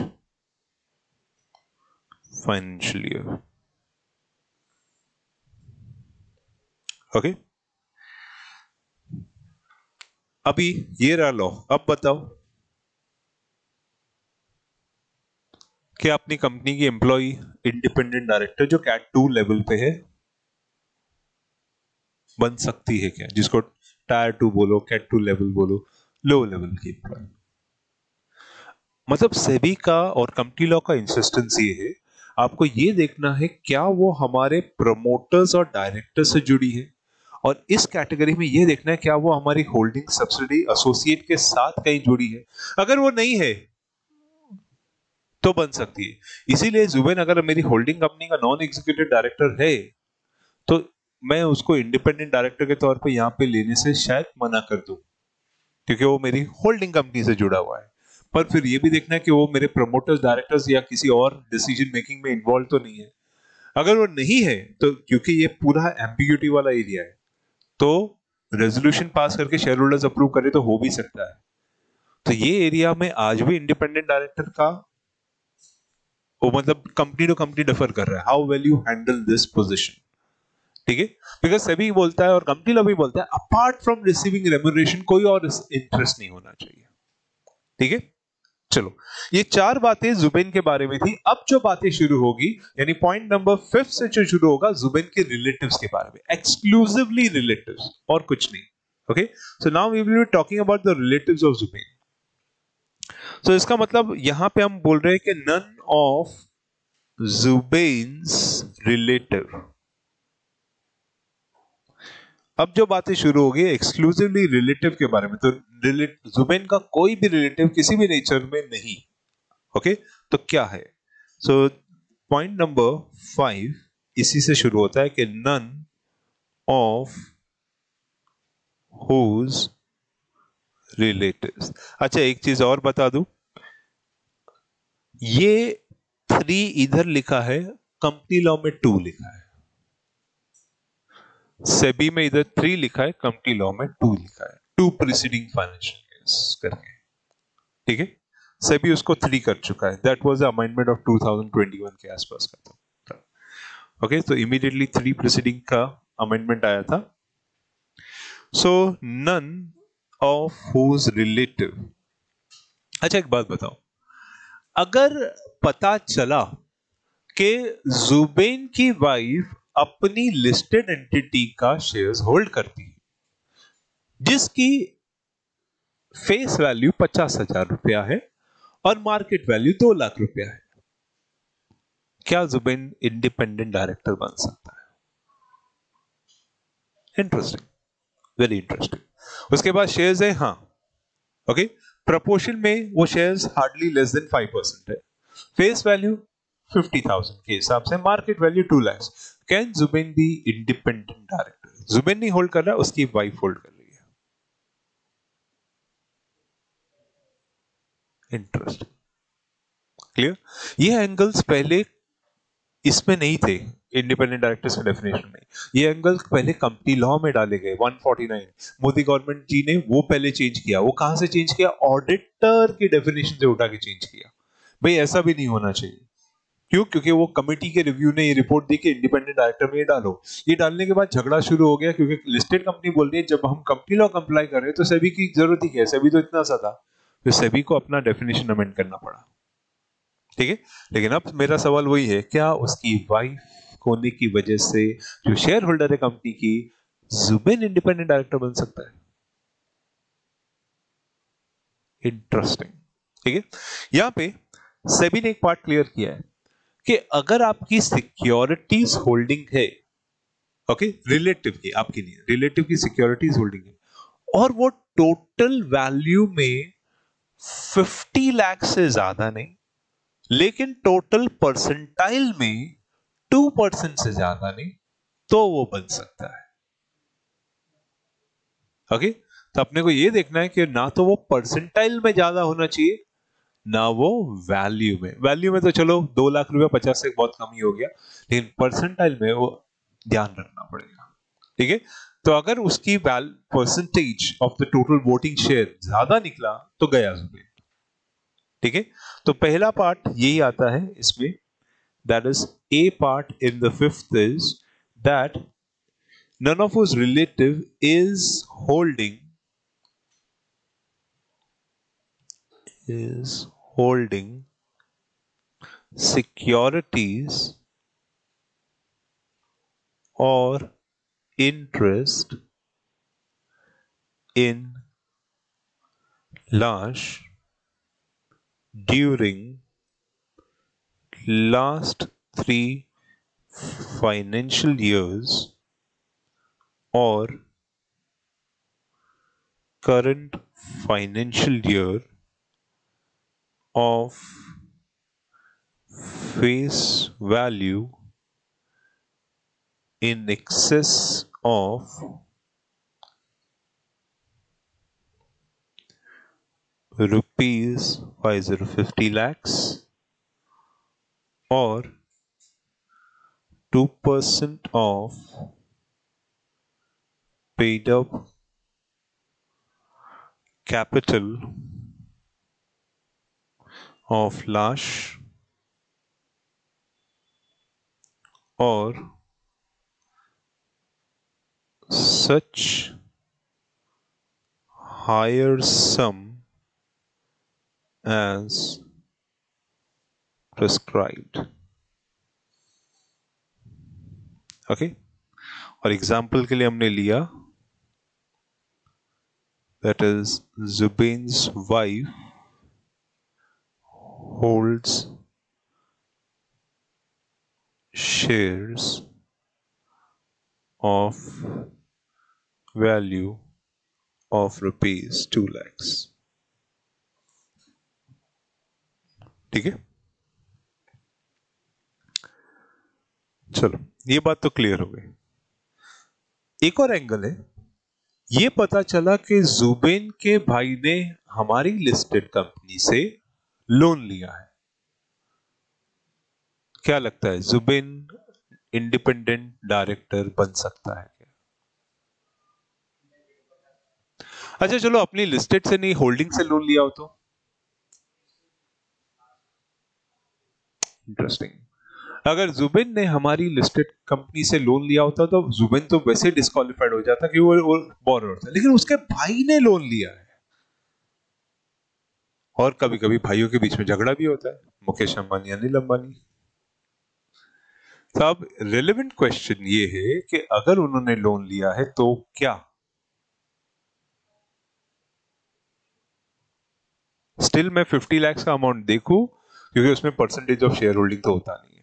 financial year. Okay, अभी ये रहा लॉ। अब बताओ कि अपनी कंपनी की एम्प्लॉय इंडिपेंडेंट डायरेक्टर जो कैट 2 लेवल पे है बन सकती है क्या, जिसको टायर 2 बोलो, कैट 2 लेवल बोलो, लो लेवल की एम्प्लॉय। मतलब सेबी का और कंपनी लॉ का इंसिस्टेंस ये है, आपको ये देखना है क्या वो हमारे प्रमोटर्स और डायरेक्टर से जुड़ी है, और इस कैटेगरी में ये देखना है क्या वो हमारी होल्डिंग सब्सिडी एसोसिएट के साथ कहीं जुड़ी है। अगर वो नहीं है तो बन सकती है। इसीलिए जुबेन अगर मेरी होल्डिंग कंपनी का नॉन एग्जीक्यूटिव डायरेक्टर है तो मैं उसको इंडिपेंडेंट डायरेक्टर के तौर पे यहाँ पे लेने से शायद मना कर दूं, क्योंकि वो मेरी होल्डिंग कंपनी से जुड़ा हुआ है। पर फिर ये भी देखना है कि वो मेरे प्रमोटर्स, डायरेक्टर्स या किसी और डिसीजन मेकिंग में इन्वॉल्व तो नहीं है। अगर वो नहीं है तो क्योंकि ये पूरा एम्बिग्यूटी वाला एरिया है, तो रेजोल्यूशन पास करके शेयर होल्डर्स अप्रूव करे तो हो भी सकता है। तो ये एरिया में आज भी इंडिपेंडेंट डायरेक्टर का वो मतलब कंपनी टू कंपनी डिफर कर रहा है, how well you handle this position. ठीक है, बिकॉज सभी बोलता है और कंपनी लॉ भी बोलता है अपार्ट फ्रॉम रिसीविंग रेम्यूनरेशन कोई और इंटरेस्ट नहीं होना चाहिए। ठीक है, चलो ये 4 बातें जुबेन के बारे में थी। अब जो बातें शुरू होगी यानी पॉइंट नंबर 5 से जो शुरू होगा जुबेन के रिलेटिव्स के बारे में, एक्सक्लूसिवली रिलेटिव्स और कुछ नहीं। Okay, so now we will be talking about the relatives of Zubin. So इसका मतलब यहां पे हम बोल रहे हैं कि नन ऑफ जुबेन्स रिलेटिव। अब जो बातें शुरू होगी एक्सक्लूसिवली रिलेटिव के बारे में, तो जुबेन का कोई भी रिलेटिव किसी भी नेचर में नहीं। ओके, तो क्या है? सो पॉइंट नंबर 5 इसी से शुरू होता है कि नन ऑफ हुज रिलेटिव्स। अच्छा एक चीज और बता दूं, ये 3 इधर लिखा है, कंपनी लॉ में 2 लिखा है। सेबी में इधर 3 लिखा है, कंपनी लॉ में 2 लिखा है, 2 प्रीसीडिंग फाइनेंशियल ईयर्स करके। ठीक है, सेबी उसको 3 कर चुका है, that was the amendment of 2021 के आसपास का था। ओके, तो इमीडिएटली 3 प्रीसीडिंग का अमेंडमेंट आया था। सो नन ऑफ हुज रिलेटिव। अच्छा एक बात बताओ, अगर पता चला कि जुबेन की वाइफ अपनी लिस्टेड एंटिटी का शेयर्स होल्ड करती है जिसकी फेस वैल्यू 50,000 रुपया है और मार्केट वैल्यू 2 लाख रुपया है, क्या जुबेन इंडिपेंडेंट डायरेक्टर बन सकता है? Interesting, very interesting. उसके बाद शेयर्स है, हाँ ओके, प्रपोर्शन में वो शेयर्स हार्डली लेस देन 5% है, फेस वैल्यू 50,000 के हिसाब से, market value 2 lakh. Can Jubin be independent director? Jubin नहीं होल्ड कर रहा, उसकी वाइफ होल्ड कर रही है। Interesting, clear? ये एंगल्स पहले इसमें नहीं थे, इंडिपेंडेंट डायरेक्टर्स के डेफिनेशन में। ये एंगल्स पहले कंपनी लॉ में डाले गए 149, मोदी गवर्नमेंट जी ने वो पहले चेंज किया। वो कहां से चेंज किया? ऑडिटर की डेफिनेशन से उठा के चेंज किया। भाई ऐसा भी नहीं होना चाहिए। क्यों? क्योंकि वो कमेटी के रिव्यू ने ये रिपोर्ट दी कि इंडिपेंडेंट डायरेक्टर में ये डालो। ये डालने के बाद झगड़ा शुरू हो गया, क्योंकि लिस्टेड कंपनी बोल रही है जब हम कंपनी लॉ कंप्लाई कर रहे हैं तो सेबी की जरूरत ही क्या है, सेबी तो इतना सा था। तो सेबी को अपना डेफिनेशन अमेंड करना पड़ा। ठीक है, लेकिन अब मेरा सवाल वही है, क्या उसकी वाइफ होने की वजह से जो शेयर होल्डर है कंपनी की, जुबेन इंडिपेंडेंट डायरेक्टर बन सकता है? इंटरेस्टिंग। ठीक है, यहां पे सेबी ने एक पार्ट क्लियर किया है कि अगर आपकी सिक्योरिटीज होल्डिंग है, ओके, रिलेटिव की, आपकी नहीं, रिलेटिव की सिक्योरिटीज होल्डिंग है और वो टोटल वैल्यू में 50 लाख से ज्यादा नहीं, लेकिन टोटल परसेंटाइल में 2% से ज्यादा नहीं, तो वो बन सकता है। ओके, तो अपने को ये देखना है कि ना तो वो परसेंटाइल में ज्यादा होना चाहिए, ना वो वैल्यू में। वैल्यू में तो चलो 2 लाख रुपया 50 से बहुत कम ही हो गया, लेकिन परसेंटाइल में वो ध्यान रखना पड़ेगा। ठीक है, तो अगर उसकी percentage of the total voting share ज्यादा निकला तो गया जुबेन। ठीक है, तो पहला पार्ट यही आता है इसमें That is, A part in the fifth is that none of whose relative is holding securities or interest in Lash during last 3 financial years or current financial year of face value in excess of rupees 50 lakhs or 2% of paid up capital of Lash or such higher sum as prescribed. Okay और एग्जाम्पल के लिए हमने लिया that is Zubein's wife holds shares of value of rupees 2 lakhs. ठीक है, चलो ये बात तो क्लियर हो गई। एक और एंगल है, ये पता चला कि जुबेन के भाई ने हमारी लिस्टेड कंपनी से लोन लिया है। क्या लगता है, जुबेन इंडिपेंडेंट डायरेक्टर बन सकता है क्या? अच्छा चलो, अपनी लिस्टेड से नहीं, होल्डिंग से लोन लिया हो तो इंटरेस्टिंग। अगर जुबिन ने हमारी लिस्टेड कंपनी से लोन लिया होता तो जुबिन तो वैसे डिस्क्वालिफाइड हो जाता कि वो बोरोअर था, लेकिन उसके भाई ने लोन लिया है। और कभी कभी भाइयों के बीच में झगड़ा भी होता है, मुकेश अंबानी अनिल अंबानी। तो अब रेलेवेंट क्वेश्चन ये है कि अगर उन्होंने लोन लिया है तो क्या स्टिल मैं 50 लाख का अमाउंट देखूं, क्योंकि उसमें परसेंटेज ऑफ शेयर होल्डिंग तो होता नहीं है।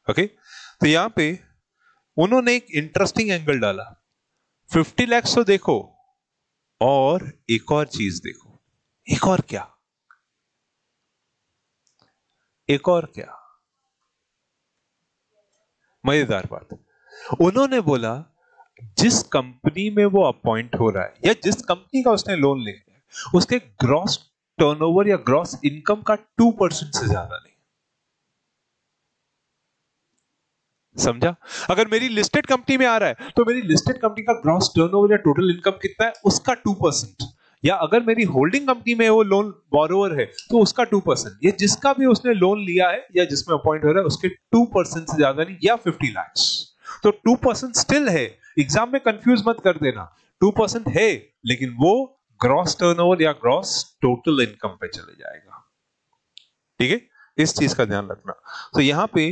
ओके तो यहां पे उन्होंने एक इंटरेस्टिंग एंगल डाला, 50 लाख तो देखो और एक और चीज देखो। एक और क्या? एक और क्या? मजेदार बात, उन्होंने बोला जिस कंपनी में वो अपॉइंट हो रहा है या जिस कंपनी का उसने लोन लिया है, उसके ग्रॉस टर्नओवर या ग्रॉस इनकम का 2% से ज्यादा नहीं। समझा? अगर मेरी लिस्टेड कंपनी में आ रहा है तो मेरी लिस्टेड कंपनी का ग्रॉस टर्नओवर या टोटल इनकम कितना है, उसका 2%। या अगर मेरी होल्डिंग कंपनी में वो लोन बोरोवर है तो उसका 2%। ये जिसका भी उसने लोन लिया है या जिसमें अपॉइंट हो रहा है उसके 2% से ज्यादा नहीं, या 50 लाख। तो 2% स्टिल है, एग्जाम में कंफ्यूज मत कर देना। 2% है, लेकिन वो ग्रॉस टर्नओवर या ग्रॉस टोटल इनकम पे चले जाएगा। ठीक है, इस चीज का ध्यान रखना। तो यहां पे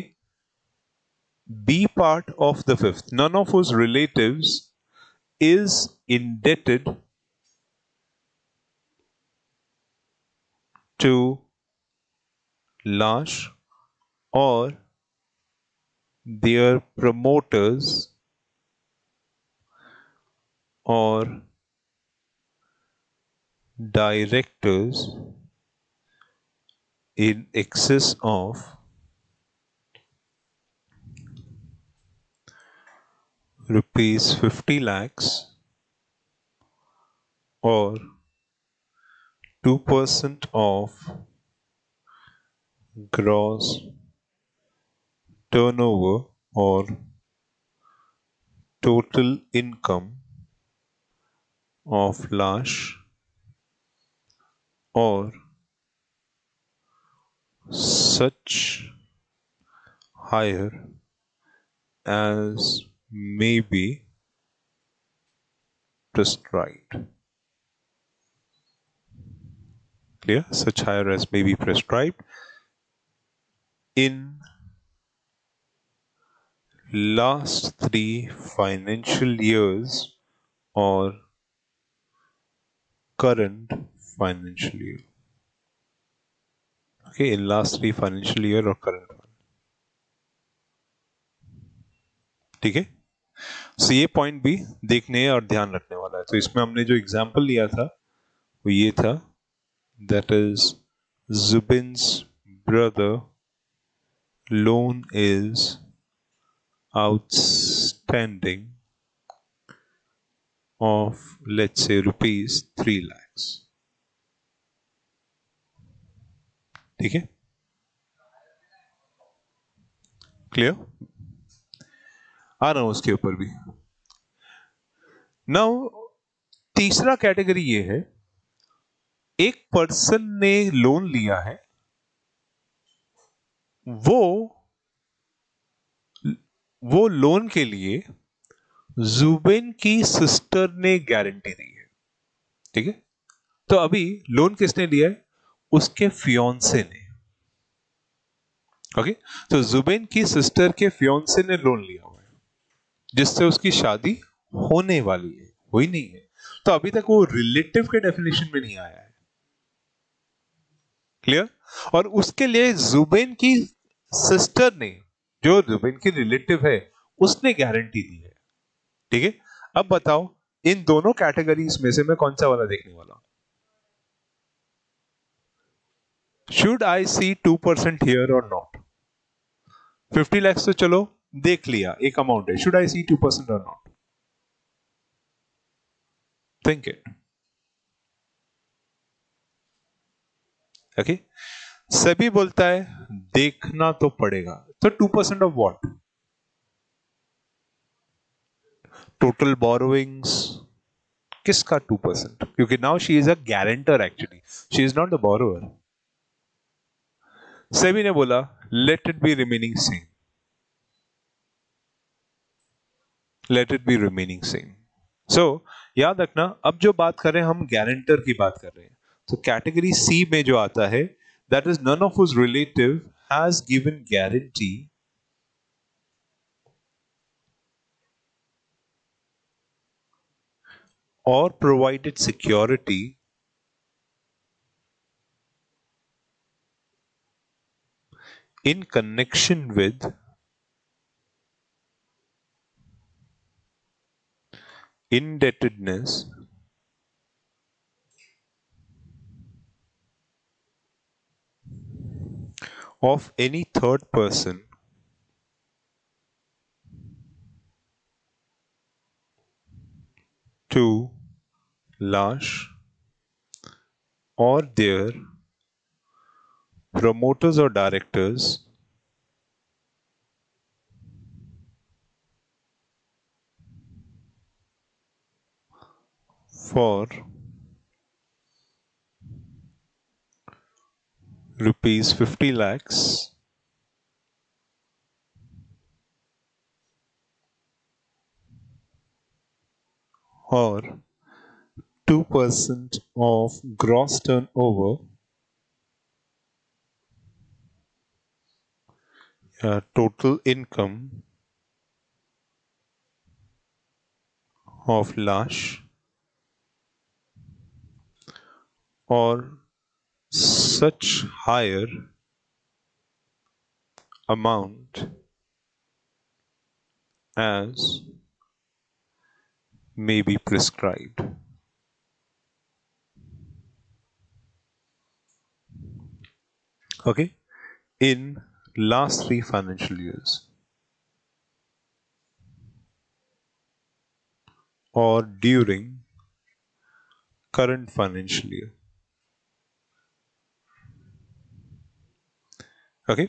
B part of the fifth, none of whose relatives is indebted to Lash or their promoters or directors in excess of rupees 50 lakhs or 2% of gross turnover or total income of Lash or such higher as may be prescribed. Clear? Such higher as may be prescribed in last 3 financial years or current financial year. Okay, in last 3 financial year or current one. ठीक है, सो ये पॉइंट भी देखने और ध्यान रखने वाला है. तो इसमें हमने जो एग्जांपल लिया था वो ये था, that is Zubin's brother loan is outstanding of, let's say, rupees 3 lakhs. ठीक है, क्लियर? आ रहा हूं उसके ऊपर भी. नाउ तीसरा कैटेगरी ये है, एक पर्सन ने लोन लिया है, वो लोन के लिए जुबेन की सिस्टर ने गारंटी दी है. ठीक है, तो अभी लोन किसने लिया है? उसके फियोंसे ने. ओके, तो जुबेन की सिस्टर के फियोंसे ने लोन लिया हुआ है जिससे उसकी शादी होने वाली है, हुई नहीं है. तो अभी तक वो रिलेटिव के डेफिनेशन में नहीं आया है. क्लियर? और उसके लिए जुबेन की सिस्टर ने, जो जुबेन की रिलेटिव है, उसने गारंटी दी है. ठीक है, अब बताओ इन दोनों कैटेगरीज में से मैं कौन सा वाला देखने वाला हूं? शुड आई सी 2% हियर और नॉट? 50 lakhs तो चलो देख लिया, एक अमाउंट है. शुड आई सी 2% और नॉट? Think it. ओके, सभी बोलता है देखना तो पड़ेगा. तो 2% ऑफ व्हाट? Total borrowings. किसका 2%? क्योंकि now she is a guarantor, actually she is not the borrower. SEBI ने बोला let it be remaining same, let it be remaining same. So याद रखना, अब जो बात कर रहे हैं हम गारंटर की बात कर रहे हैं. तो कैटेगरी सी में जो आता है, that is none of whose relative has given guarantee or provided security in connection with indebtedness of any third person to Lash or their promoters or directors for rupees 50 lakhs or 2% of gross turnover, total income of Lash or such higher amount as may be prescribed. Okay, in last 3 financial years or during current financial year. Okay,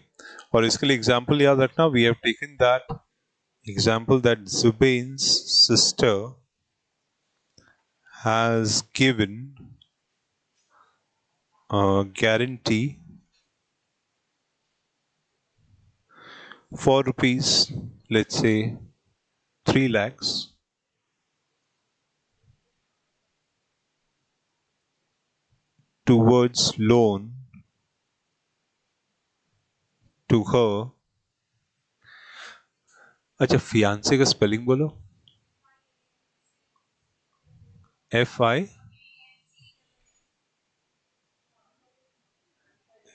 और इसके लिए एग्जाम्पल याद रखना, we have taken that example that Zubain's sister has given a guarantee for rupees, let's say 3 lakhs, towards loan to her. अच्छा, फियांसे का स्पेलिंग बोलो। FI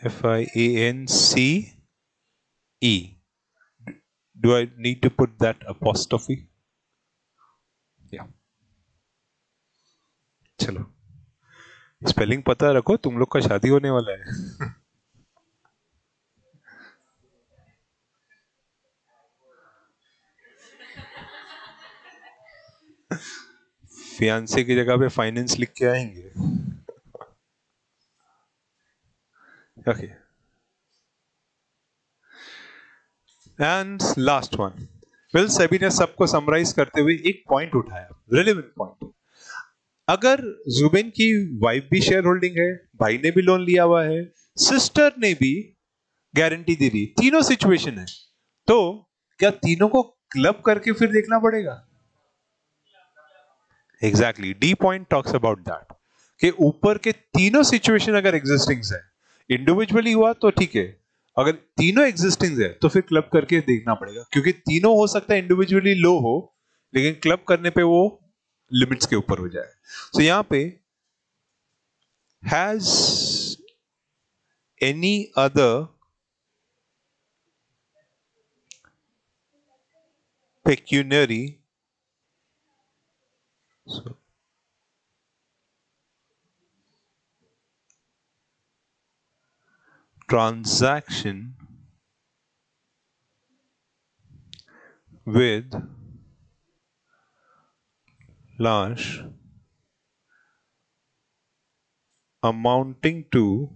FIANCE. Do I need to put that apostrophe? Yeah. चलो, स्पेलिंग पता रखो, तुम लोग का शादी होने वाला है। फियांसे की जगह पे फाइनेंस लिख के आएंगे। Okay, and last one. Well, SEBI ने सबको समराइज करते हुए एक पॉइंट उठाया, रेलेवेंट पॉइंट। अगर जुबेन की वाइफ भी शेयर होल्डिंग है, भाई ने भी लोन लिया हुआ है, सिस्टर ने भी गारंटी दे दी, तीनों सिचुएशन है, तो क्या तीनों को क्लब करके फिर देखना पड़ेगा? Exactly, D point talks about that कि ऊपर के तीनों सिचुएशन अगर एग्जिस्टिंग है, इंडिविजुअली हुआ तो ठीक है, अगर तीनों एग्जिस्टिंग है तो फिर क्लब करके देखना पड़ेगा, क्योंकि तीनों हो सकता है इंडिविजुअली लो हो, लेकिन क्लब करने पे वो लिमिट्स के ऊपर हो जाए। तो यहां पे has any other pecuniary so, transaction with Lash amounting to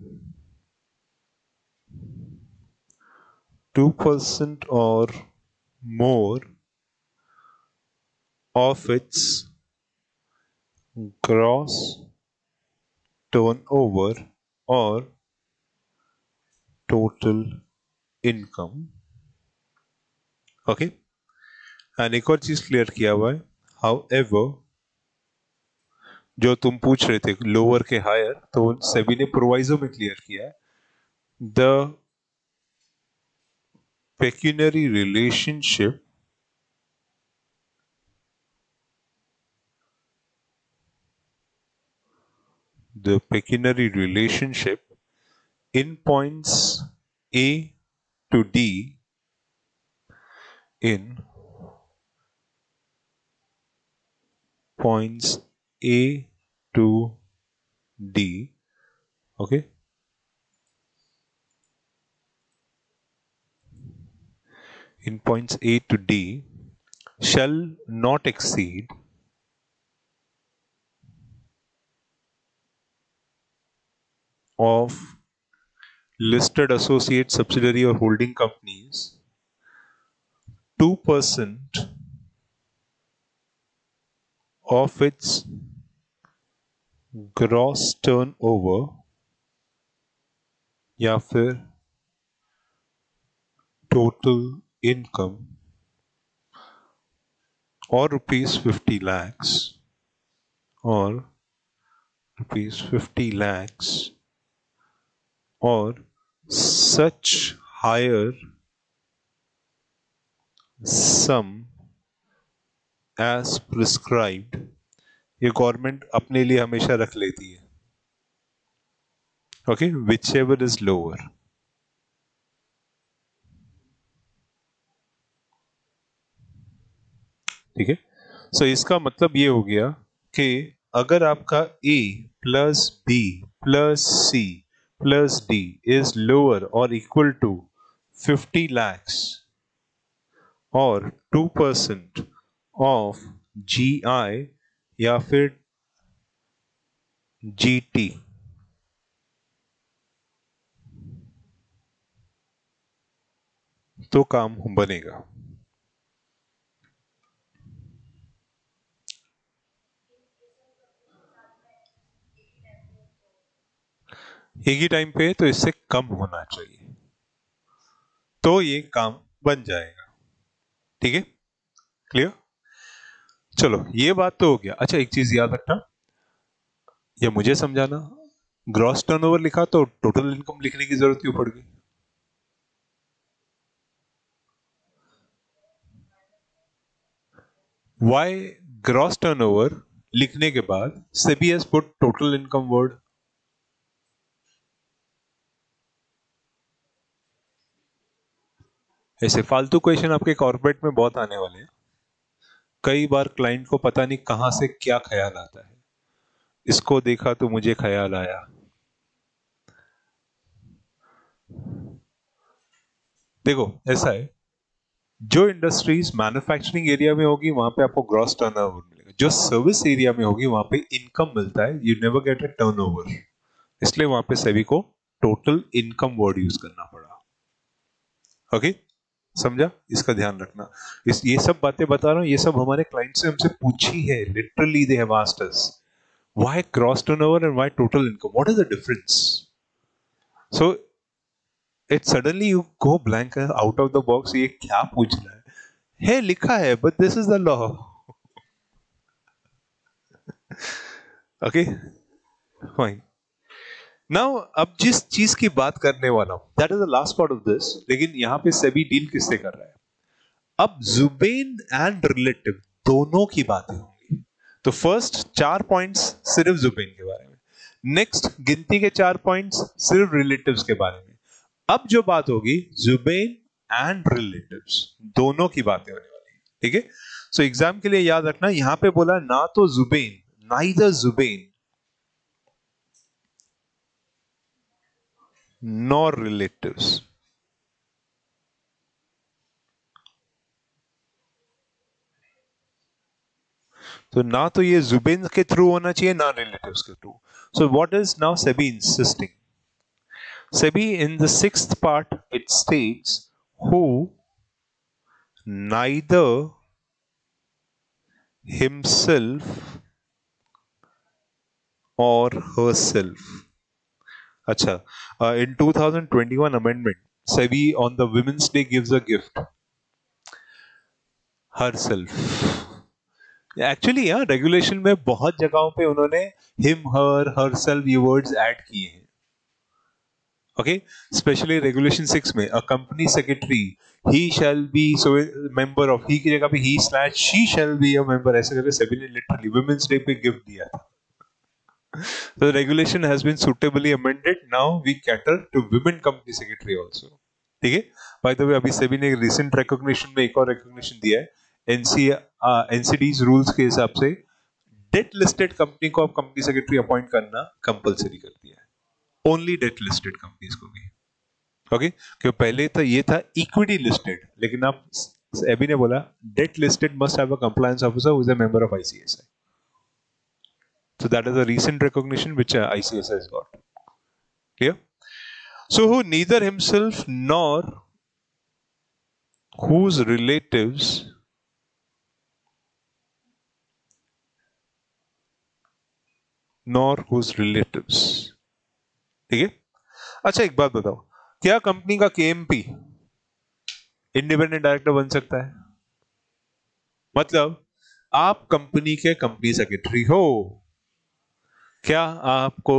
2% or more of its gross turnover or total income। Okay, and एक और चीज क्लियर किया हुआ है, हाउ एवर, जो तुम पूछ रहे थे लोअर के हायर, तो सेबी ने प्रोवाइजो में क्लियर किया है, the pecuniary relationship the pecuniary relationship in points A to D in points A to D, okay, in points A to D shall not exceed of listed associate, subsidiary or holding companies 2% of its gross turnover या फिर total income or rupees 50 lakhs or rupees 50 lakhs or such higher sum as prescribed। ये गवर्नमेंट अपने लिए हमेशा रख लेती है, okay, which ever is lower. ठीक है, सो इसका मतलब ये हो गया कि अगर आपका A plus B plus C plus D is lower और इक्वल टू 50 lakhs और 2% ऑफ GI या फिर GT, तो काम बनेगा। एक ही टाइम पे तो इससे कम होना चाहिए, तो ये काम बन जाएगा। ठीक है, क्लियर? चलो ये बात तो हो गया। अच्छा एक चीज याद रखना या मुझे समझाना, ग्रॉस टर्नओवर लिखा तो टोटल इनकम लिखने की जरूरत क्यों पड़ गई? वाई ग्रॉस टर्नओवर लिखने के बाद SEBI has put total income word? ऐसे फालतू क्वेश्चन आपके कॉर्पोरेट में बहुत आने वाले हैं। कई बार क्लाइंट को पता नहीं कहां से क्या ख्याल आता है, इसको देखा तो मुझे ख्याल आया। देखो ऐसा है, जो इंडस्ट्रीज मैन्युफैक्चरिंग एरिया में होगी वहां पे आपको ग्रॉस टर्नओवर मिलेगा, जो सर्विस एरिया में होगी वहां पे इनकम मिलता है, you never get a turnover, इसलिए वहां पे सभी को टोटल इनकम वर्ड यूज करना पड़ा। ओके, समझा? इसका ध्यान रखना। ये सब बातें बता रहा हूं, ये सब हमारे क्लाइंट से हमसे पूछी है, literally they have asked us why gross turnover and why total income, what is the difference? So it suddenly you go blank out of the box, ये क्या पूछ रहा है लिखा है but this is the law. Okay fine. Now अब जिस चीज की बात करने वाला हूं that is the last part of this, लेकिन यहां पे सभी डील किससे कर रहा है? अब जुबेन एंड रिलेटिव दोनों की बातें होंगी। तो फर्स्ट 4 पॉइंट्स सिर्फ जुबेन के बारे में, नेक्स्ट गिनती के 4 पॉइंट्स सिर्फ रिलेटिव्स के बारे में। अब जो बात होगी जुबेन एंड रिलेटिव्स दोनों की बातें होने वाली है। ठीक है, सो एग्जाम के लिए याद रखना, यहां पे बोला ना तो Jubin, neither Jubin nor relatives. तो ना तो ये जुबेन के थ्रू होना चाहिए ना रिलेटिव्स के through. So what is now SEBI insisting? SEBI in the 6th part it states who neither himself or herself. अच्छा, in 2021 amendment SEBI on the Women's Day gives a gift, herself. Actually यार रेगुलेशन में बहुत जगहों पे उन्होंने हिम हर हरसेल्फ ये वर्ड्स ऐड किए हैं। ओके, स्पेशली रेगुलेशन 6 में a company secretary he shall be so member of, he की जगह पे he slash she shall be a member, ऐसे करके सेबी ने लिटरली वुमेन्स डे पे गिफ्ट दिया था। So the regulation has been suitably amended. Now we cater to women company secretary also. ठीक है, बाय द वे अभी सेबी ने रिसेंट रिकॉग्निशन में एक और रिकॉग्निशन दिया है, एनसीडीज रूल्स के हिसाब से डेट लिस्टेड कंपनी को आप कंपनी सेक्रेटरी अपॉइंट करना कंपलसरी कर दिया है, ओनली डेट लिस्टेड कंपनीज को भी। ओके, क्यों पहले तो ये था इक्विटी लिस्टेड, लेकिन अब सेबी ने बोला debt listed must have a compliance officer who is a member of ICSI. So that is a recent recognition which ICSI has got. Clear? So who neither himself nor whose relatives ठीक है। अच्छा एक बात बताओ, क्या कंपनी का केएमपी इंडिपेंडेंट डायरेक्टर बन सकता है? मतलब आप कंपनी के कंपनी सेक्रेटरी हो, क्या आपको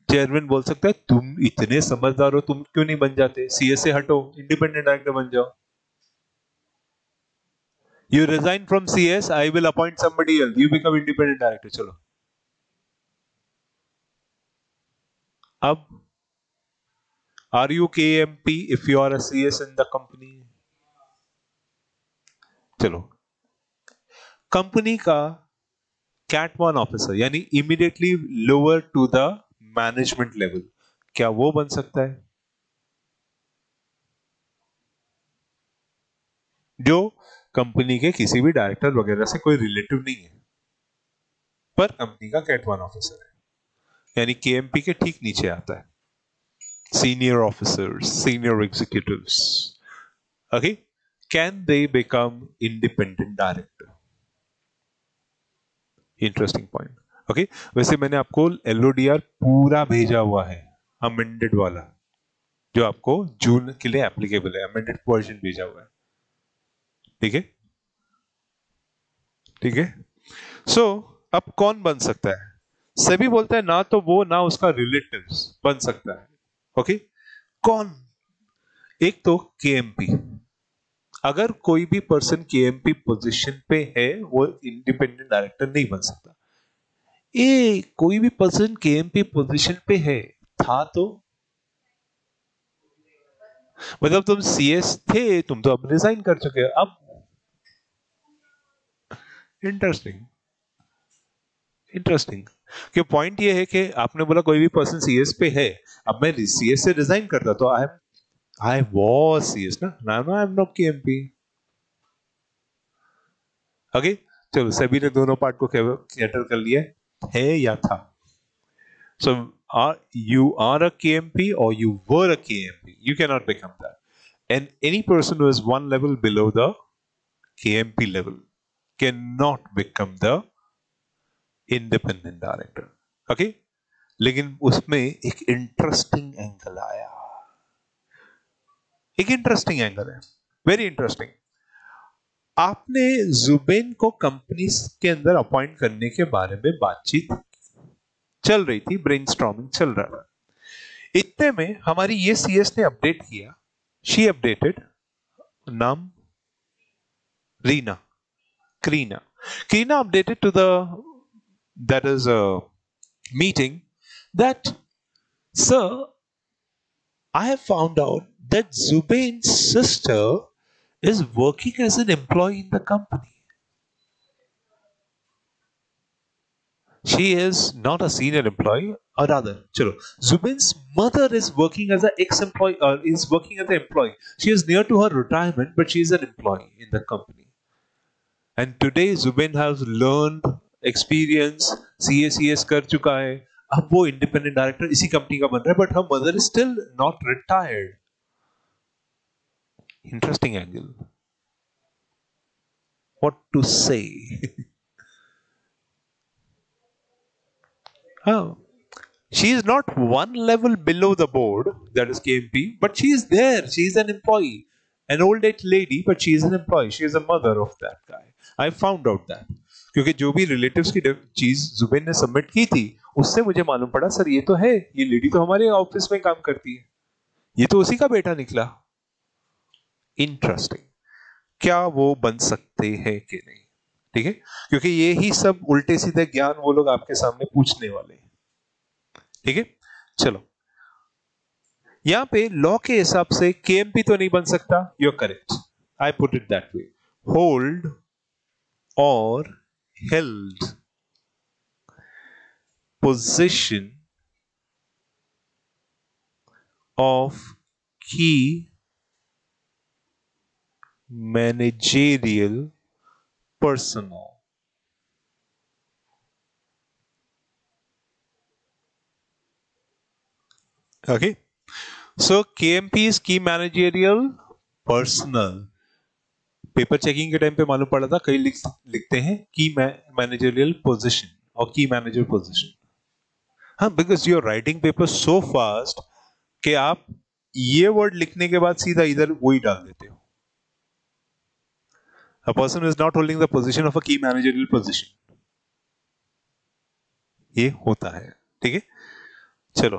चेयरमैन बोल सकता है तुम इतने समझदार हो तुम क्यों नहीं बन जाते, सीएस से हटो इंडिपेंडेंट डायरेक्टर बन जाओ? You resign from CS, I will appoint somebody else, you become independent director. चलो अब are you KMP if you are a CS in the company? चलो, कंपनी का कैट वन ऑफिसर यानी immediately lower to the management level, क्या वो बन सकता है? जो कंपनी के किसी भी डायरेक्टर वगैरह से कोई रिलेटिव नहीं है, पर कंपनी का कैट वन ऑफिसर है, यानी केएमपी के ठीक नीचे आता है, senior officers, senior executives. Okay, can they become independent director? Interesting point. Okay, वैसे मैंने आपको एलओडीआर पूरा भेजा हुआ है, अमेंडेड वाला, जो आपको जून के लिए एप्लीकेबल है, अमेंडेड वर्जन भेजा हुआ है। ठीक है, ठीक है। सो अब कौन बन सकता है? सभी बोलता है ना तो वो ना उसका रिलेटिव्स बन सकता है। ओके, कौन? एक तो केएमपी। अगर कोई भी पर्सन केएमपी पोजीशन पे है वो इंडिपेंडेंट डायरेक्टर नहीं बन सकता। ए कोई भी पर्सन केएमपी पोजीशन पे है था तो मतलब तुम सीएस थे, तुम तो अब रिजाइन कर चुके हो अब। Interesting, interesting. कि पॉइंट ये है कि आपने बोला कोई भी पर्सन सीएस पे है, अब मैं सीएस से रिजाइन करता तो आई वाज सीएस ना, ना I am not KMP. Okay, चलो सभी ने दोनों पार्ट को कैटर कर लिया है या था। So you are a KMP or you were a KMP. You cannot become that. And any person who is one level below the KMP level cannot become the independent director. Okay? लेकिन उसमें एक इंटरेस्टिंग एंगल आया। एक इंटरेस्टिंग एंगल है, वेरी इंटरेस्टिंग। आपने जुबेन को कंपनी के अंदर अपॉइंट करने के बारे में बातचीत चल रही थी, ब्रेनस्टॉर्मिंग चल रहा था। इतने में हमारी ये सीएस ने अपडेट किया, शी अपडेटेड, नाम Reena, Krina. Krina updated to the that is a meeting that, sir, I have found out that Zubain's sister is working as an employee in the company. She is not a senior employee, or rather, chalo, Zubain's mother is working as an ex-employee, or is working as an employee. She is near to her retirement, but she is an employee in the company. And today Zubain has learned experience, CACS कर चुका है, अब वो इंडिपेंडेंट डायरेक्टर इसी कंपनी का बन रहा है, but her mother is still not retired. Interesting angle, what to say. हाँ, she is not one level below the board, that is KMP, but she is there, she is an employee, an old age lady, but she is an employee, she is a mother of that guy. I found out that क्योंकि जो भी रिलेटिव्स की चीज जुबेन ने सबमिट की थी उससे मुझे मालूम पड़ा, सर ये तो है, ये लेडी तो हमारे ऑफिस में काम करती है, ये तो उसी का बेटा निकला। इंटरेस्टिंग, क्या वो बन सकते हैं कि नहीं? ठीक है, क्योंकि ये ही सब उल्टे सीधे ज्ञान वो लोग आपके सामने पूछने वाले हैं। ठीक है, चलो यहां पे लॉ के हिसाब से केएमपी तो नहीं बन सकता, you are correct, I put it that way. Hold और held position of key managerial personnel. Okay, so KMP is key managerial personnel. Paper checking के टाइम पे मालूम पड़ा था, कई लिखते हैं की मैनेजरियल पोजीशन और की मैनेजर पोजीशन। हाँ, because you are writing paper so fast कि आप ये वर्ड लिखने के बाद सीधा इधर वही डाल देते हो। A person is not holding the position of a key managerial position. ये होता है, ठीक है। चलो,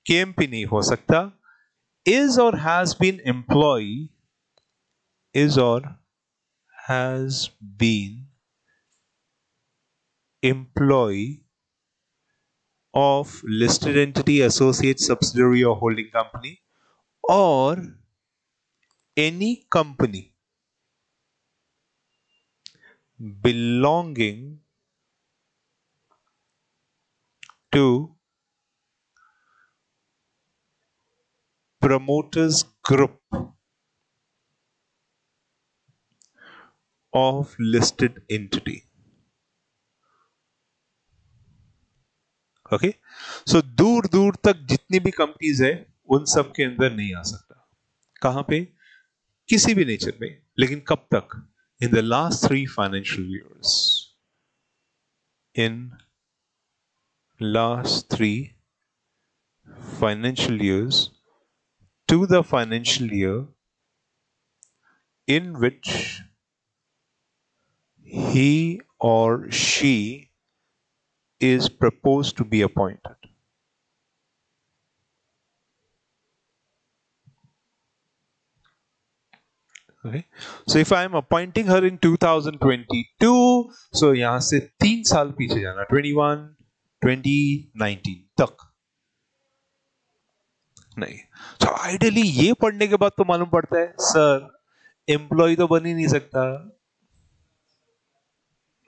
केएमपी नहीं हो सकता। is or has been employee, is or has been employee of listed entity, associate, subsidiary or holding company, or any company belonging to promoters group of listed entity. Okay, so दूर दूर तक जितनी भी कंपनीज है उन सब के अंदर नहीं आ सकता। कहां पे? किसी भी नेचर में, लेकिन कब तक? In the last 3 financial years, in last 3 financial years to the financial year in which he or she is proposed to be appointed. Okay, so if I am appointing her in 2022, so यहां से 3 साल पीछे जाना, 21, 2019 तक नहीं। तो आइडियली ये पढ़ने के बाद तो मालूम पड़ता है सर एम्प्लॉय तो बन ही नहीं सकता।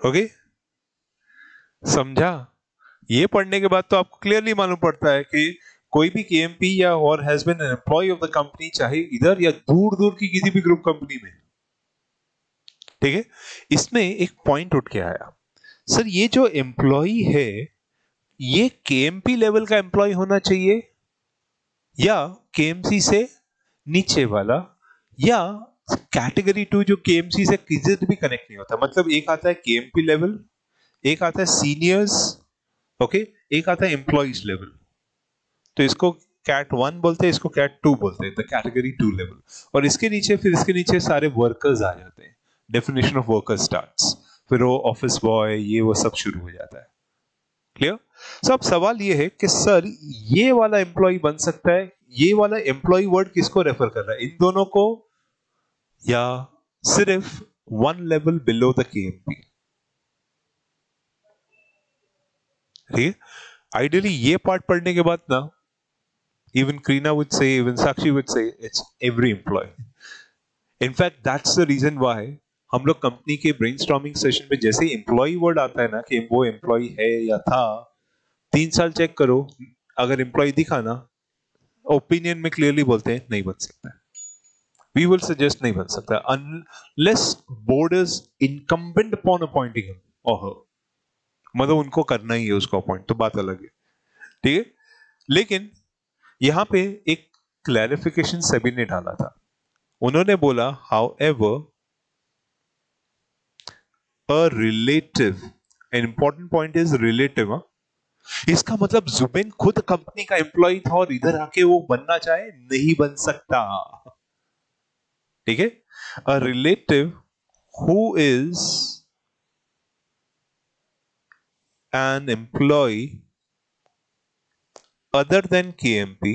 ओके, समझा? ये पढ़ने के बाद तो आपको क्लियरली मालूम पड़ता है कि कोई भी केएमपी या और has been an employee of the company, चाहे इधर या दूर दूर की किसी भी ग्रुप कंपनी में, ठीक है। इसमें एक पॉइंट उठ के आया, सर ये जो एम्प्लॉय है ये केएमपी लेवल का एम्प्लॉय होना चाहिए या केएमसी से नीचे वाला, या कैटेगरी 2 जो केएमसी से किसी भी कनेक्ट नहीं होता। मतलब एक आता है केएमपी लेवल, एक आता है सीनियर्स, ओके, एक आता है एम्प्लॉइज लेवल। तो इसको कैट 1 बोलते हैं, इसको कैट 2 बोलते हैं, द कैटेगरी 2 लेवल। और इसके नीचे, फिर इसके नीचे सारे वर्कर्स आ जाते हैं, डेफिनेशन ऑफ वर्कर स्टार्ट्स, फिर वो ऑफिस बॉय ये वो सब शुरू हो जाता है। क्लियर? सो अब सवाल ये है कि सर ये वाला एम्प्लॉय बन सकता है, ये वाला एम्प्लॉय वर्ड किसको रेफर कर रहा है, इन दोनों को या सिर्फ 1 लेवल बिलो द केएमपी? ठीक है, आइडियली ये पार्ट पढ़ने के बाद ना, even Krina would say, even Sakshi would say, it's every employee. In fact, that's the reason why हम लोग कंपनी के ब्रेनस्टॉर्मिंग सेशन में जैसे एम्प्लॉय वर्ड आता है ना कि वो एम्प्लॉय है या था, 3 साल चेक करो, अगर एम्प्लॉय दिखा ना, ओपिनियन में क्लियरली बोलते हैं नहीं बन सकता। वी विल सजेस्ट नहीं बन सकता unless board is incumbent upon appointing him और हर, मतलब उनको करना ही है उसको अपॉइंट, तो बात अलग है, ठीक है। लेकिन यहां पे एक क्लैरिफिकेशन सेबी ने डाला था, उन्होंने बोला how ever a relative, an important point is relative. इसका मतलब जुबिन खुद कंपनी का एम्प्लॉय था और इधर आके वो बनना चाहे नहीं बन सकता, ठीक है। A relative who is an employee other than KMP,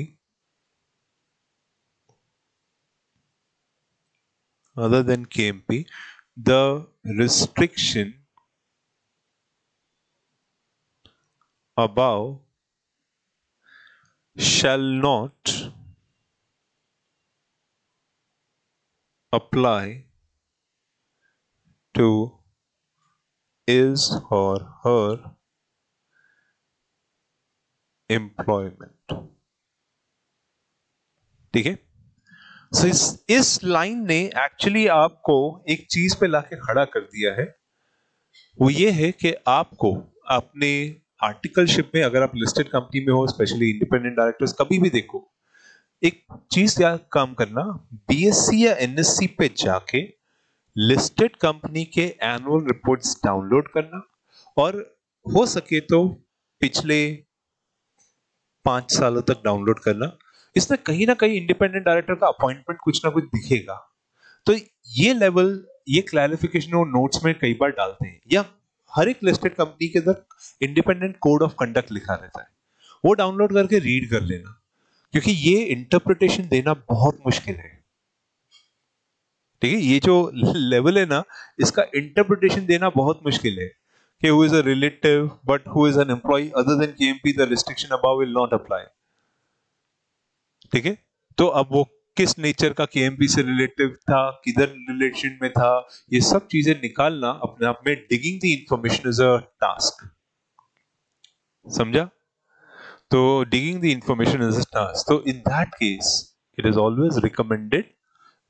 the restriction above shall not apply to his or her employment, ठीक है। So इस लाइन ने एक्चुअली आपको एक चीज पे लाके खड़ा कर दिया है, वो ये है कि आपको अपने आर्टिकलशिप में, अगर आप लिस्टेड कंपनी में हो, स्पेशली इंडिपेंडेंट डायरेक्टर्स, कभी भी देखो एक चीज या काम करना, बीएससी या एनएससी पे जाके लिस्टेड कंपनी के एनुअल रिपोर्ट्स डाउनलोड करना, और हो सके तो पिछले 5 सालों तक डाउनलोड करना। इसमें कहीं ना कहीं इंडिपेंडेंट डायरेक्टर का अपॉइंटमेंट कुछ ना कुछ दिखेगा। तो ये लेवल, ये क्लैरिफिकेशन वो नोट्स में कई बार डालते हैं, या हर एक लिस्टेड कंपनी के अंदर इंडिपेंडेंट कोड ऑफ कंडक्ट लिखा रहता है, वो डाउनलोड करके रीड कर लेना, क्योंकि ये इंटरप्रिटेशन देना बहुत मुश्किल है, ठीक है। ये जो लेवल है ना, इसका इंटरप्रिटेशन देना बहुत मुश्किल है कि who is a relative but who is an employee other than KMP, the restriction above will not apply, ठीक है। तो अब वो किस नेचर का केएमपी से रिलेटिव था, किधर रिलेशन में था, ये सब चीजें निकालना अपने आप में, digging the information is a task, समझा? तो digging the information is a task. तो in that case it is always recommended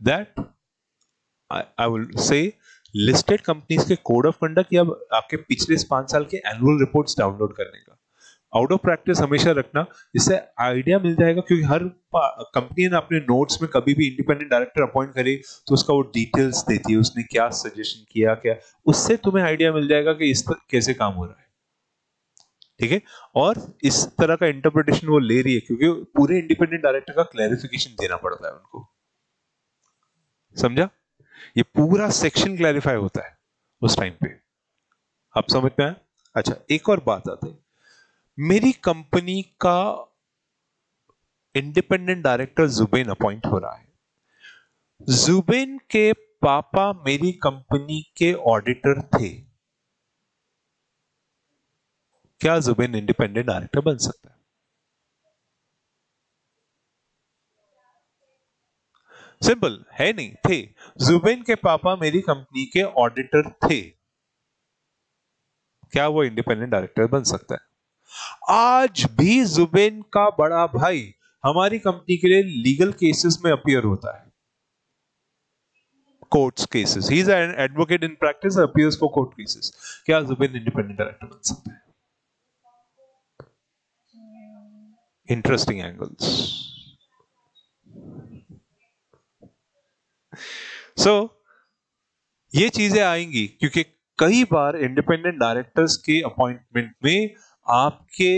that I will say listed companies के कोड ऑफ कंडक्ट या आपके पिछले 5 साल के एनुअल रिपोर्ट्स डाउनलोड करने का आउट ऑफ प्रैक्टिस हमेशा रखना, इससे आइडिया मिल जाएगा। क्योंकि हर कंपनी ने अपने नोट्स में कभी भी इंडिपेंडेंट डायरेक्टर अपॉइंट करे तो उसका वो डिटेल्स देती है, उसने क्या सजेशन किया, क्या, उससे तुम्हें आइडिया मिल जाएगा कि इस कैसे काम हो रहा है, ठीक है। और इस तरह का इंटरप्रिटेशन वो ले रही है क्योंकि पूरे इंडिपेंडेंट डायरेक्टर का क्लैरिफिकेशन देना पड़ता है उनको, समझा? ये पूरा सेक्शन क्लैरिफाई होता है उस टाइम पे, आप समझ में आया? अच्छा, एक और बात आती है, मेरी कंपनी का इंडिपेंडेंट डायरेक्टर जुबेन अपॉइंट हो रहा है। जुबेन के पापा मेरी कंपनी के ऑडिटर थे, क्या जुबेन इंडिपेंडेंट डायरेक्टर बन सकता है? सिंपल है, नहीं थे। जुबेन के पापा मेरी कंपनी के ऑडिटर थे, क्या वो इंडिपेंडेंट डायरेक्टर बन सकता है? आज भी जुबेन का बड़ा भाई हमारी कंपनी के लिए लीगल केसेस में अपीयर होता है, courts cases. He is an advocate in practice, appears for court cases. क्या जुबेन इंडिपेंडेंट डायरेक्टर बन सकता है? Interesting angles. सो ये चीजें आएंगी क्योंकि कई बार इंडिपेंडेंट डायरेक्टर्स के अपॉइंटमेंट में आपके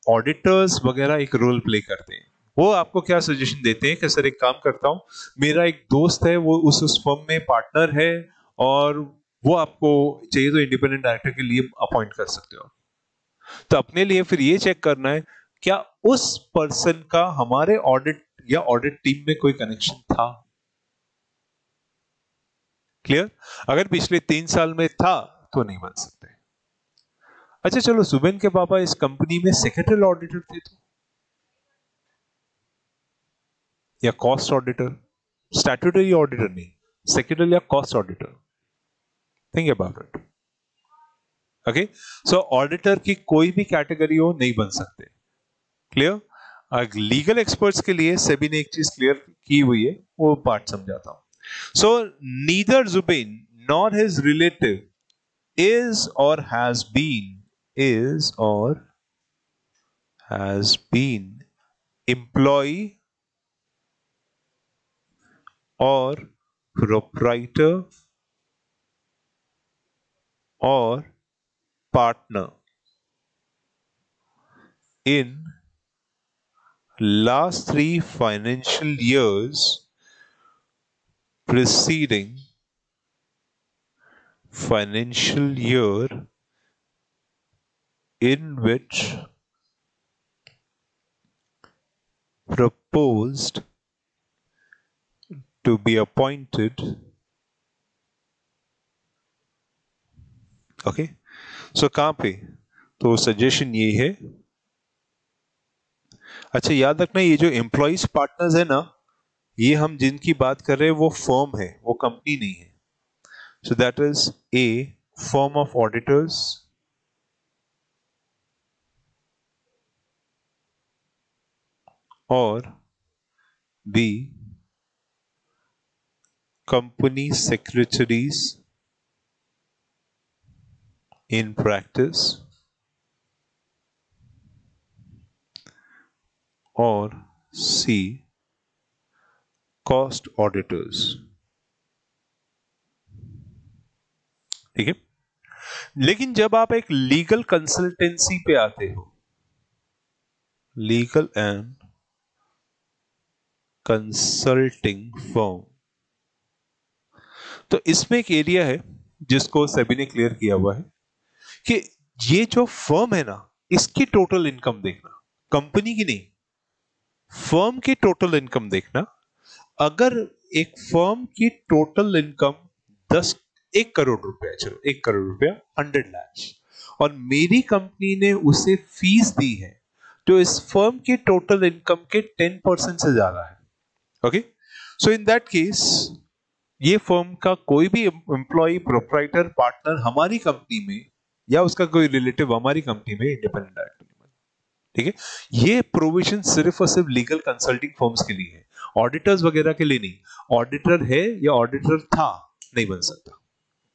ऑडिटर्स वगैरह एक रोल प्ले करते हैं। वो आपको क्या सजेशन देते हैं कि सर एक काम करता हूं, मेरा एक दोस्त है वो उस फर्म में पार्टनर है, और वो आपको चाहिए तो इंडिपेंडेंट डायरेक्टर के लिए अपॉइंट कर सकते हो। तो अपने लिए फिर ये चेक करना है, क्या उस पर्सन का हमारे ऑडिट या ऑडिट टीम में कोई कनेक्शन था? क्लियर? अगर पिछले 3 साल में था तो नहीं बन सकते। अच्छा चलो, सुबेन के पापा इस कंपनी में सेक्रेटरी ऑडिटर थे तो, या कॉस्ट ऑडिटर, स्टैट्यूटरी ऑडिटर नहीं, सेक्रेटरी या cost auditor, think about it. Okay, so auditor की कोई भी कैटेगरी हो नहीं बन सकते। क्लियर? लीगल एक्सपर्ट्स के लिए सेबी ने एक चीज क्लियर की हुई है, वो पार्ट समझाता हूं। So neither Zubin nor his relative is or has been employee or proprietor or partner in last 3 financial years preceding financial year in which proposed to be appointed. Okay, so कहां पे? तो सजेशन ये है, अच्छा याद रखना ये जो एम्प्लॉइज पार्टनर्स है ना, ये हम जिनकी बात कर रहे हैं वो फर्म है, वो कंपनी नहीं है। So that is a firm of auditors और B company secretaries in practice और सी कॉस्ट ऑडिटर्स। ठीक है, लेकिन जब आप एक लीगल कंसल्टेंसी पे आते हो, लीगल एंड कंसल्टिंग फर्म, तो इसमें एक एरिया है जिसको सेबी ने क्लियर किया हुआ है कि ये जो फर्म है ना, इसकी टोटल इनकम देखना, कंपनी की नहीं, फर्म की टोटल इनकम देखना। अगर एक फर्म की टोटल इनकम 1 करोड़ रुपया, चलो 1 करोड़ रुपया, 100 लाख, और मेरी कंपनी ने उसे फीस दी है, तो इस फर्म की टोटल इनकम के 10% से ज्यादा है। Okay, so in that case ये फर्म का कोई भी एम्प्लॉय, प्रोप्राइटर, पार्टनर हमारी कंपनी में, या उसका कोई रिलेटिव हमारी कंपनी में इंडिपेंडेंट डायरेक्टर। ठीक है, ये प्रोविजन सिर्फ और सिर्फ लीगल कंसल्टिंग फर्म्स के लिए है, ऑडिटर्स वगैरह के लिए नहीं। ऑडिटर है या ऑडिटर था, नहीं बन सकता,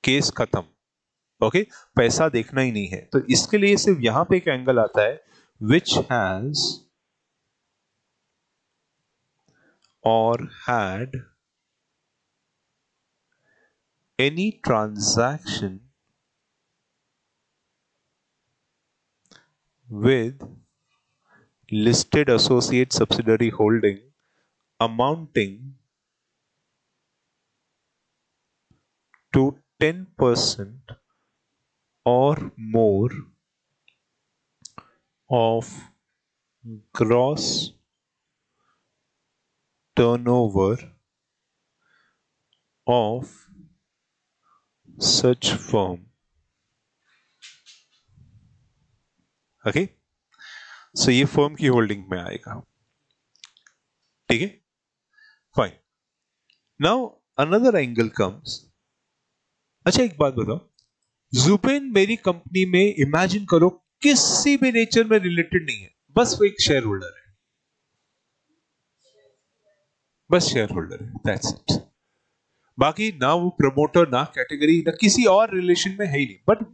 केस खत्म। ओके, पैसा देखना ही नहीं है, तो इसके लिए सिर्फ यहां पे एक एंगल आता है, विच हैज और had any transaction with listed associate subsidiary holding amounting to 10% or more of gross turnover of such firm. Okay, so ये फर्म की होल्डिंग में आएगा, ठीक है, fine. Now another angle comes. अच्छा एक बात बताओ, जुबेन मेरी कंपनी में इमेजिन करो किसी भी नेचर में रिलेटेड नहीं है, बस वो एक शेयर होल्डर है, बस शेयर होल्डर है, दैट्स इट। बाकी ना वो प्रमोटर, ना कैटेगरी, ना किसी और रिलेशन में है ही नहीं, बट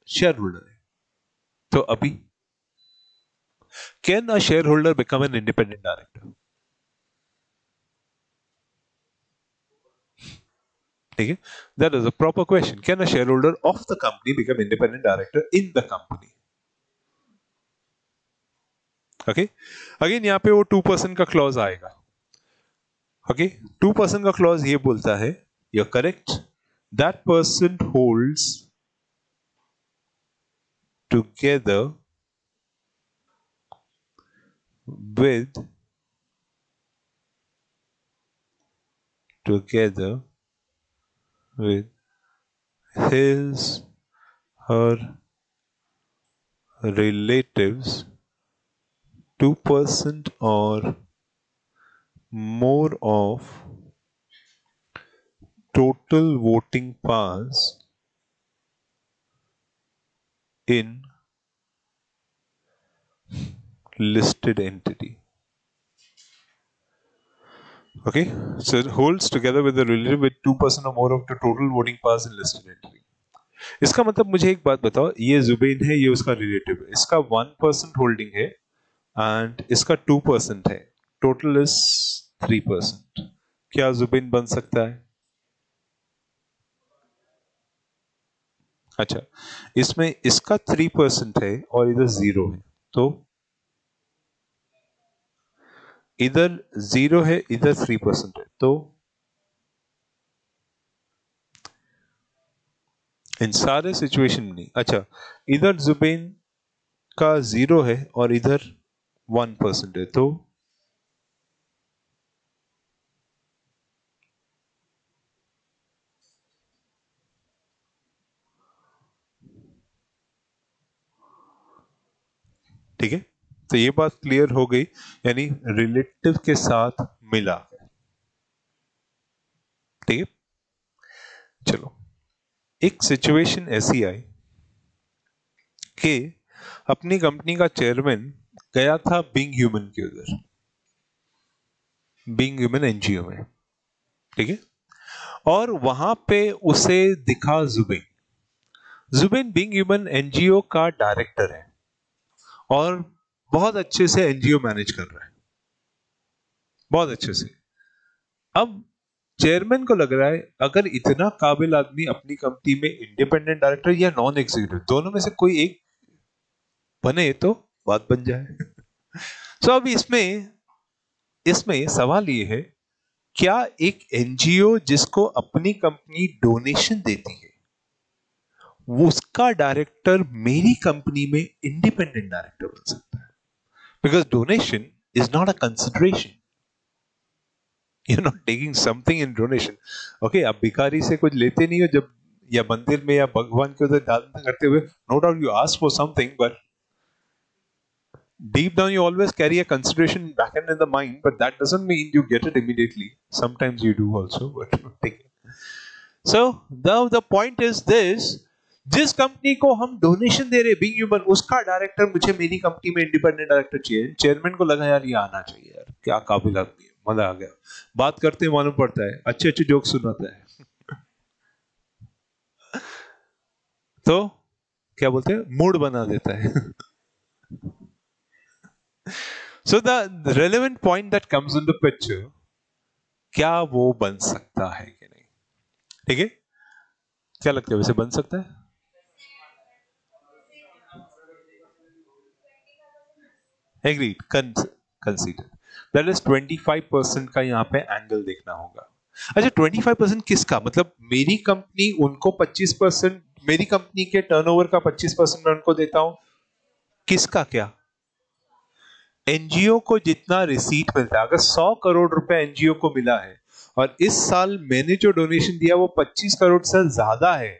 शेयर होल्डर है। तो अभी can a share holder become an independent director? ठीक है, that is a proper question. Can a share holder of the company become independent director in the company? Okay, again यहाँ पे वो 2% का क्लॉज आएगा। ओके, 2% का क्लॉज ये बोलता है, you're correct, that person holds together with his her relatives 2% or more of total voting powers in listed entity. Okay, so it holds together with the relative with 2% or more of the total voting powers in listed entity. इसका मतलब मुझे एक बात बताओ, ये जुबैन है, ये उसका रिलेटिव है, इसका 1% होल्डिंग है एंड इसका 2% है, टोटल इज 3%। क्या जुबैन बन सकता है? अच्छा, इसमें इसका 3% है और इधर 0 है, तो इधर 0 है, इधर 3% है, तो इन सारे सिचुएशन में नहीं। अच्छा, इधर जुबैन का 0 है और इधर 1% है, तो ठीक है, तो ये बात क्लियर हो गई, यानी रिलेटिव के साथ मिला। ठीक है, चलो एक सिचुएशन ऐसी आई कि अपनी कंपनी का चेयरमैन गया था बीइंग ह्यूमन के उधर, बीइंग ह्यूमन एनजीओ में, ठीक है, और वहां पे उसे दिखा Zubeen. Zubeen being human NGO का डायरेक्टर है और बहुत अच्छे से एनजीओ मैनेज कर रहा है, बहुत अच्छे से। अब चेयरमैन को लग रहा है अगर इतना काबिल आदमी अपनी कंपनी में इंडिपेंडेंट डायरेक्टर या नॉन एग्जीक्यूटिव दोनों में से कोई एक बने तो बात बन जाए। सो अब इसमें इसमें सवाल ये है, क्या एक एनजीओ जिसको अपनी कंपनी डोनेशन देती है वो उसका डायरेक्टर मेरी कंपनी में इंडिपेंडेंट डायरेक्टर बन सकता है? Because donation is not a consideration, you not taking something in donation. Okay, आप भिखारी से कुछ लेते नहीं हो जब, या मंदिर में या भगवान के उधर दान करते हुए, no doubt you ask for something, but deep down you always carry a consideration back end in the mind, but that doesn't mean you get it immediately. Sometimes you do also, but take it. So the point is this, जिस कंपनी को हम डोनेशन दे रहे बीइंग ह्यूमन, उसका डायरेक्टर मुझे मेरी कंपनी में इंडिपेंडेंट डायरेक्टर चाहिए। चेयरमैन को लगा यार ये आना चाहिए, यार क्या काबिल आदमी है, मजा आ गया, बात करते मालूम पड़ता है, अच्छे अच्छे जोक सुनाता है। तो क्या बोलते हैं, मूड बना देता है। So the relevant point that comes into picture, क्या वो बन सकता है कि नहीं? ठीक है, क्या लगता है वैसे बन सकता है? एग्रीड, कंसीडर, दैट इज 25% का यहाँ पे एंगल देखना होगा। अच्छा 25% किसका, मतलब मेरी कंपनी उनको 25% मेरी कंपनी के टर्नओवर का 25% मैं उनको देता हूं। किसका क्या? एनजीओ को जितना रिसीट मिलता है, अगर 100 करोड़ रुपए एनजीओ को मिला है और इस साल मैंने जो डोनेशन दिया वो 25 करोड़ से ज्यादा है,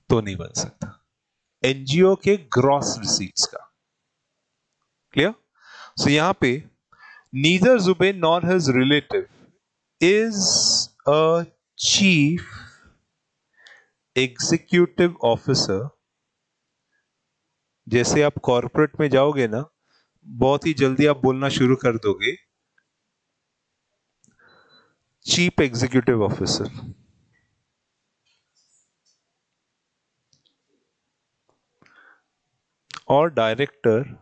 तो नहीं बन सकता एनजीओ के ग्रॉस रिसीट्स का। क्लियर? सो यहां पे neither Zubin nor his relative is a chief executive officer. जैसे आप कॉर्पोरेट में जाओगे ना, बहुत ही जल्दी आप बोलना शुरू कर दोगे चीफ एग्जीक्यूटिव ऑफिसर। और director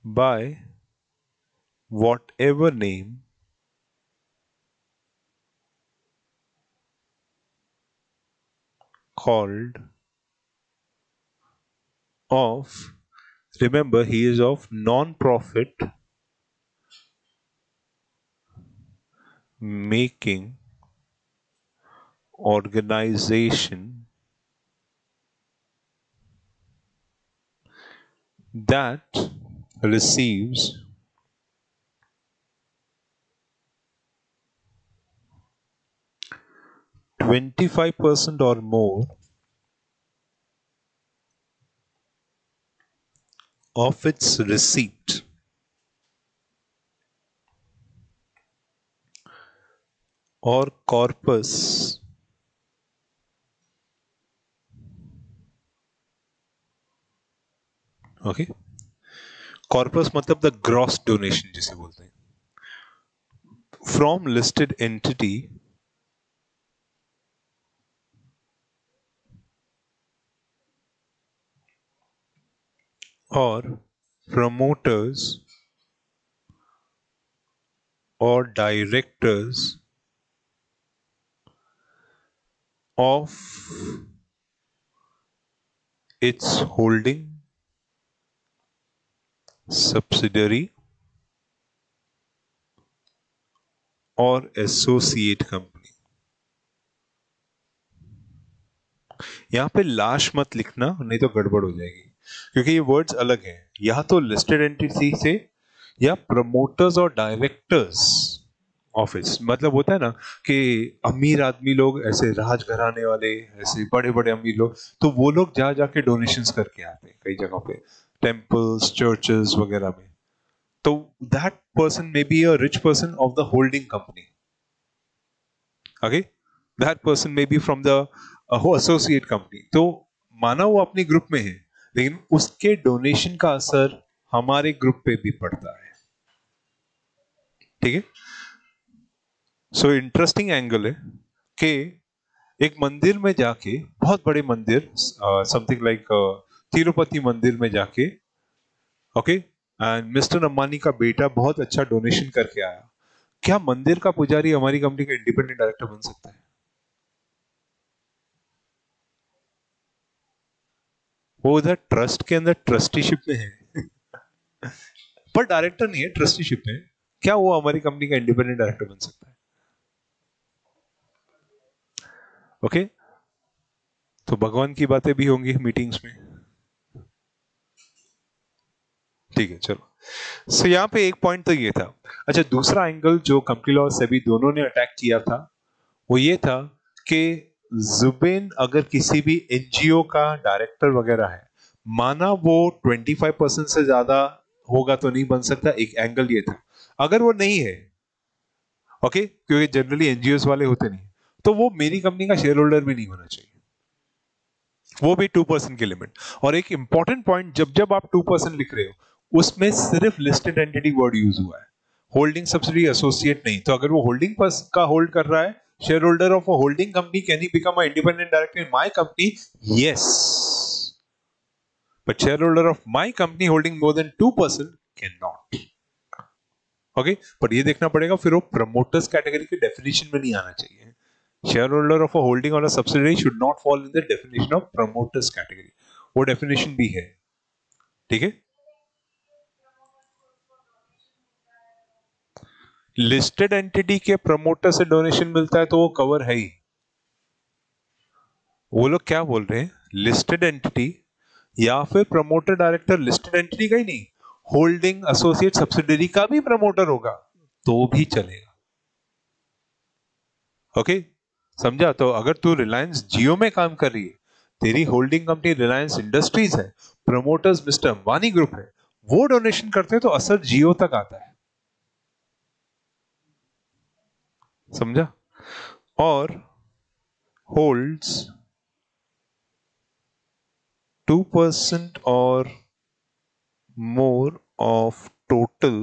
by whatever name called of, remember he is of non-profit making organization that receives 25% or more of its receipt or corpus, okay, corpus मतलब the gross donation जिसे बोलते हैं, from listed entity or promoters or directors of its holding subsidiary और एसोसिएट कंपनी। यहां पे लाश मत लिखना, नहीं तो गड़बड़ हो जाएगी, क्योंकि ये वर्ड्स अलग हैं। या तो लिस्टेड एंटिटी से या प्रमोटर्स और डायरेक्टर्स ऑफिस, मतलब होता है ना कि अमीर आदमी लोग, ऐसे राजघराने वाले, ऐसे बड़े बड़े अमीर लोग, तो वो लोग जा जाके डोनेशंस करके आते हैं कई जगहों पे, टेम्पल्स, चर्चेस वगैरह में। तो that person may be a rich person of the holding company. Okay, that person may be from the associate company. तो माना वो अपने ग्रुप में है, लेकिन उसके डोनेशन का असर हमारे ग्रुप पे भी पड़ता है। ठीक है? सो इंटरेस्टिंग एंगल है कि एक मंदिर में जाके, बहुत बड़े मंदिर, समथिंग लाइक तिरुपति मंदिर में जाके, ओके, एंड मिस्टर अंबानी का बेटा बहुत अच्छा डोनेशन करके आया, क्या मंदिर का पुजारी हमारी कंपनी का इंडिपेंडेंट डायरेक्टर बन सकता है? वो उधर ट्रस्ट के अंदर ट्रस्टीशिप में है पर डायरेक्टर नहीं है, ट्रस्टीशिप में। क्या वो हमारी कंपनी का इंडिपेंडेंट डायरेक्टर बन सकता है? ओके, तो भगवान की बातें भी होंगी मीटिंग्स में। ठीक है, चलो। सो यहाँ पे एक पॉइंट तो ये था। अच्छा, दूसरा एंगल जो कंपनी लॉ सेबी दोनों ने अटैक किया था, वो ये था कि जुबेन अगर किसी भी एनजीओ का डायरेक्टर वगैरह है, माना वो 25% से ज्यादा होगा तो नहीं बन सकता, एक एंगल ये था। अगर वो नहीं है, ओके, क्योंकि जनरली एनजीओ वाले होते नहीं, तो वो मेरी कंपनी का शेयर होल्डर भी नहीं होना चाहिए, वो भी 2% की लिमिट। और एक इंपॉर्टेंट पॉइंट, जब जब आप 2% लिख रहे हो, उसमें सिर्फ लिस्टेड एंटिटी वर्ड यूज हुआ है, होल्डिंग सब्सिडी एसोसिएट नहीं। तो अगर वो होल्डिंग का होल्ड कर रहा है, share holder of a holding company, can he become a independent director in my company? Yes, but share holder of my company holding more than 2% can not. Okay, पर ये देखना पड़ेगा फिर वो प्रमोटर्स कैटेगरी की डेफिनेशन में नहीं आना चाहिए। Shareholder of a holding or a subsidiary should not fall in the definition of promoters category. वो definition भी है। ठीक है? लिस्टेड एंटिटी के प्रमोटर से डोनेशन मिलता है तो वो कवर है ही। वो लोग क्या बोल रहे हैं, लिस्टेड एंटिटी या फिर प्रमोटर डायरेक्टर लिस्टेड एंटिटी का ही नहीं, होल्डिंग एसोसिएट सब्सिडरी का भी प्रमोटर होगा तो भी चलेगा। ओके, समझा? तो अगर तू रिलायंस जियो में काम कर रही है, तेरी होल्डिंग कंपनी रिलायंस इंडस्ट्रीज है, प्रमोटर्स मिस्टर अंबानी ग्रुप है, वो डोनेशन करते हैं तो असर जियो तक आता है। समझा? और holds 2% or more of total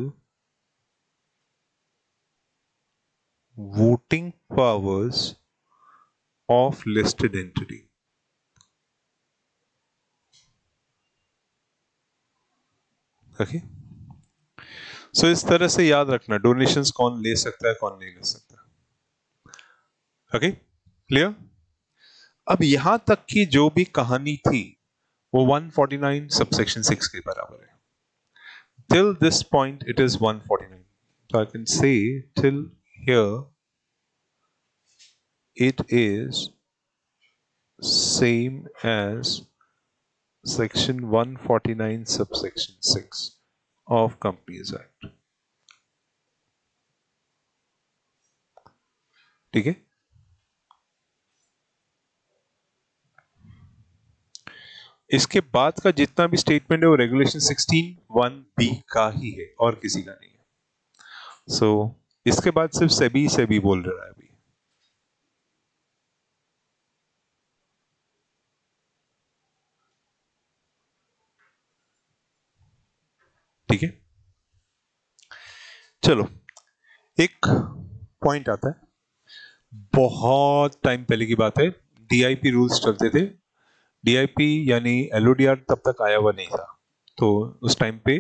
voting powers of listed entity. Okay, so इस तरह से याद रखना डोनेशंस कौन ले सकता है कौन नहीं ले सकता। Okay, clear? अब यहां तक की जो भी कहानी थी वो 149 सबसेक्शन 6 के बराबर है। Till this point it is 149, so I can say till here it is same as section 149 subsection 6 of Companies Act। ठीक है, इसके बाद का जितना भी स्टेटमेंट है वो रेगुलेशन 16(1)(b) का ही है और किसी का नहीं है। सो इसके बाद सिर्फ सेबी बोल रहा है अभी। ठीक है, चलो एक पॉइंट आता है, बहुत टाइम पहले की बात है, डीआईपी रूल्स चलते थे। डीआईपी यानी एलओडीआर तब तक आया हुआ नहीं था, तो उस टाइम पे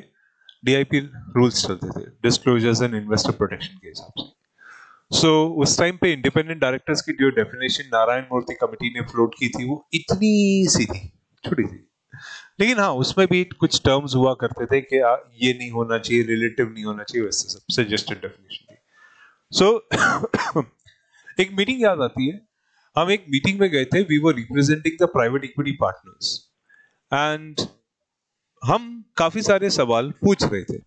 डीआईपी रूल्स चलते थे, डिस्क्लोजर्स एंड इन्वेस्टर प्रोटेक्शन के हिसाब से। सो उस टाइम पे इंडिपेंडेंट डायरेक्टर्स की जो डेफिनेशन नारायण मूर्ति कमेटी ने फ्लोट की थी वो इतनी सी थी, छोटी सी, लेकिन हाँ उसमें भी कुछ टर्म्स हुआ करते थे कि ये नहीं होना चाहिए, रिलेटिव नहीं होना चाहिए, वैसे सब सजेस्टेड डेफिनेशन थी। सो एक मीटिंग याद आती है, हम एक मीटिंग में गए थे, we were representing the private equity partners and हम काफी सारे सवाल पूछ रहे थे,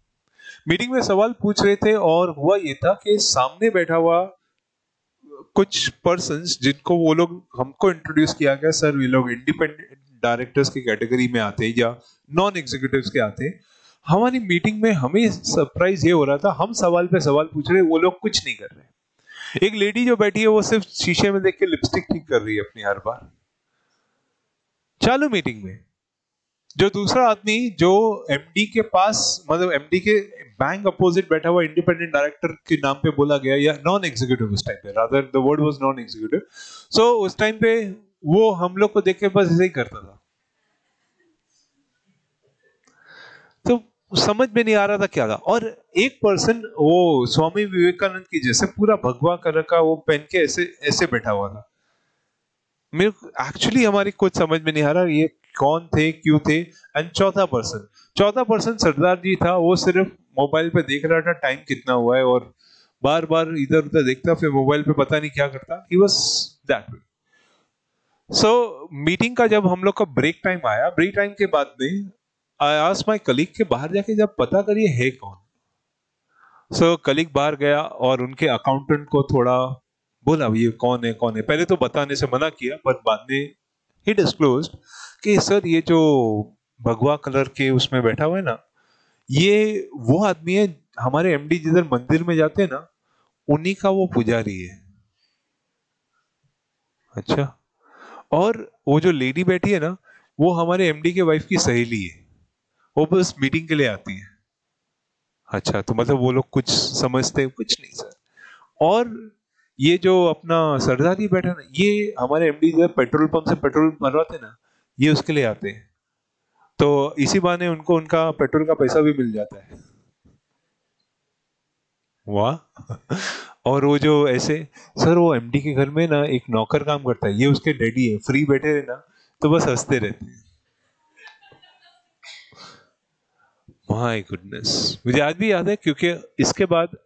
मीटिंग में सवाल पूछ रहे थे, और हुआ ये था कि सामने बैठा हुआ कुछ पर्सन्स जिनको वो लोग हमको इंट्रोड्यूस किया गया, सर ये लोग इंडिपेंडेंट डायरेक्टर्स की कैटेगरी में आते हैं या नॉन एग्जीक्यूटिव्स के आते हैं। हमारी मीटिंग में हमें सरप्राइज ये हो रहा था, हम सवाल पे सवाल पूछ रहे, वो लोग कुछ नहीं कर रहे। एक लेडी जो बैठी है वो सिर्फ शीशे में देख के लिपस्टिक ठीक कर रही है अपनी हर बार चालू मीटिंग में। जो दूसरा आदमी जो एमडी के पास, मतलब एमडी के बैंक अपोजिट बैठा हुआ इंडिपेंडेंट डायरेक्टर के नाम पे बोला गया, या नॉन एग्जीक्यूटिव उस टाइम पे, rather the word was non executive. So उस टाइम पे वो हम लोग को देख के बस ऐसे ही करता था, तो समझ में नहीं आ रहा था क्या था। और एक पर्सन वो स्वामी विवेकानंद की जैसे पूरा भगवा कलर का वो पहन के ऐसे ऐसे बैठा हुआ था। मेरे एक्चुअली हमारी कुछ समझ में नहीं आ रहा ये कौन थे क्यों थे। एंड चौथा पर्सन सरदार जी था, वो सिर्फ मोबाइल पे देख रहा था टाइम कितना हुआ है, और बार बार इधर उधर देखता, फिर मोबाइल पे पता नहीं क्या करता। He was that way. So meeting का जब हम लोग का ब्रेक टाइम आया, ब्रेक टाइम के बाद में आई आस्क्ड माय कलीग के बाहर जाके जब पता करिए है कौन। सो कलीग बाहर गया और उनके अकाउंटेंट को थोड़ा बोला ये कौन है कौन है, पहले तो बताने से मना किया, पर बाद में ही डिस्क्लोज्ड कि सर ये जो भगवा कलर के उसमें बैठा हुआ है ना, ये वो आदमी है हमारे एमडी जिधर मंदिर में जाते हैं ना, उन्हीं का वो पुजारी है। अच्छा, और वो जो लेडी बैठी है ना, वो हमारे एमडी के वाइफ की सहेली है, वो बस मीटिंग के लिए आती है। अच्छा, तो मतलब वो लोग कुछ समझते हैं? कुछ नहीं सर। और ये जो अपना सरदार जी बैठा ना, ये हमारे एमडी जब पेट्रोल पंप से पेट्रोल भरवाते ना, ये उसके लिए आते हैं, तो इसी बहाने उनको उनका पेट्रोल का पैसा भी मिल जाता है। वाह। और वो जो ऐसे, सर वो एमडी के घर में ना एक नौकर काम करता है, ये उसके डैडी है, फ्री बैठे रहे ना तो बस हंसते रहते हैं। माय गुडनेस, मुझे आज भी याद है, क्योंकि इसके बाद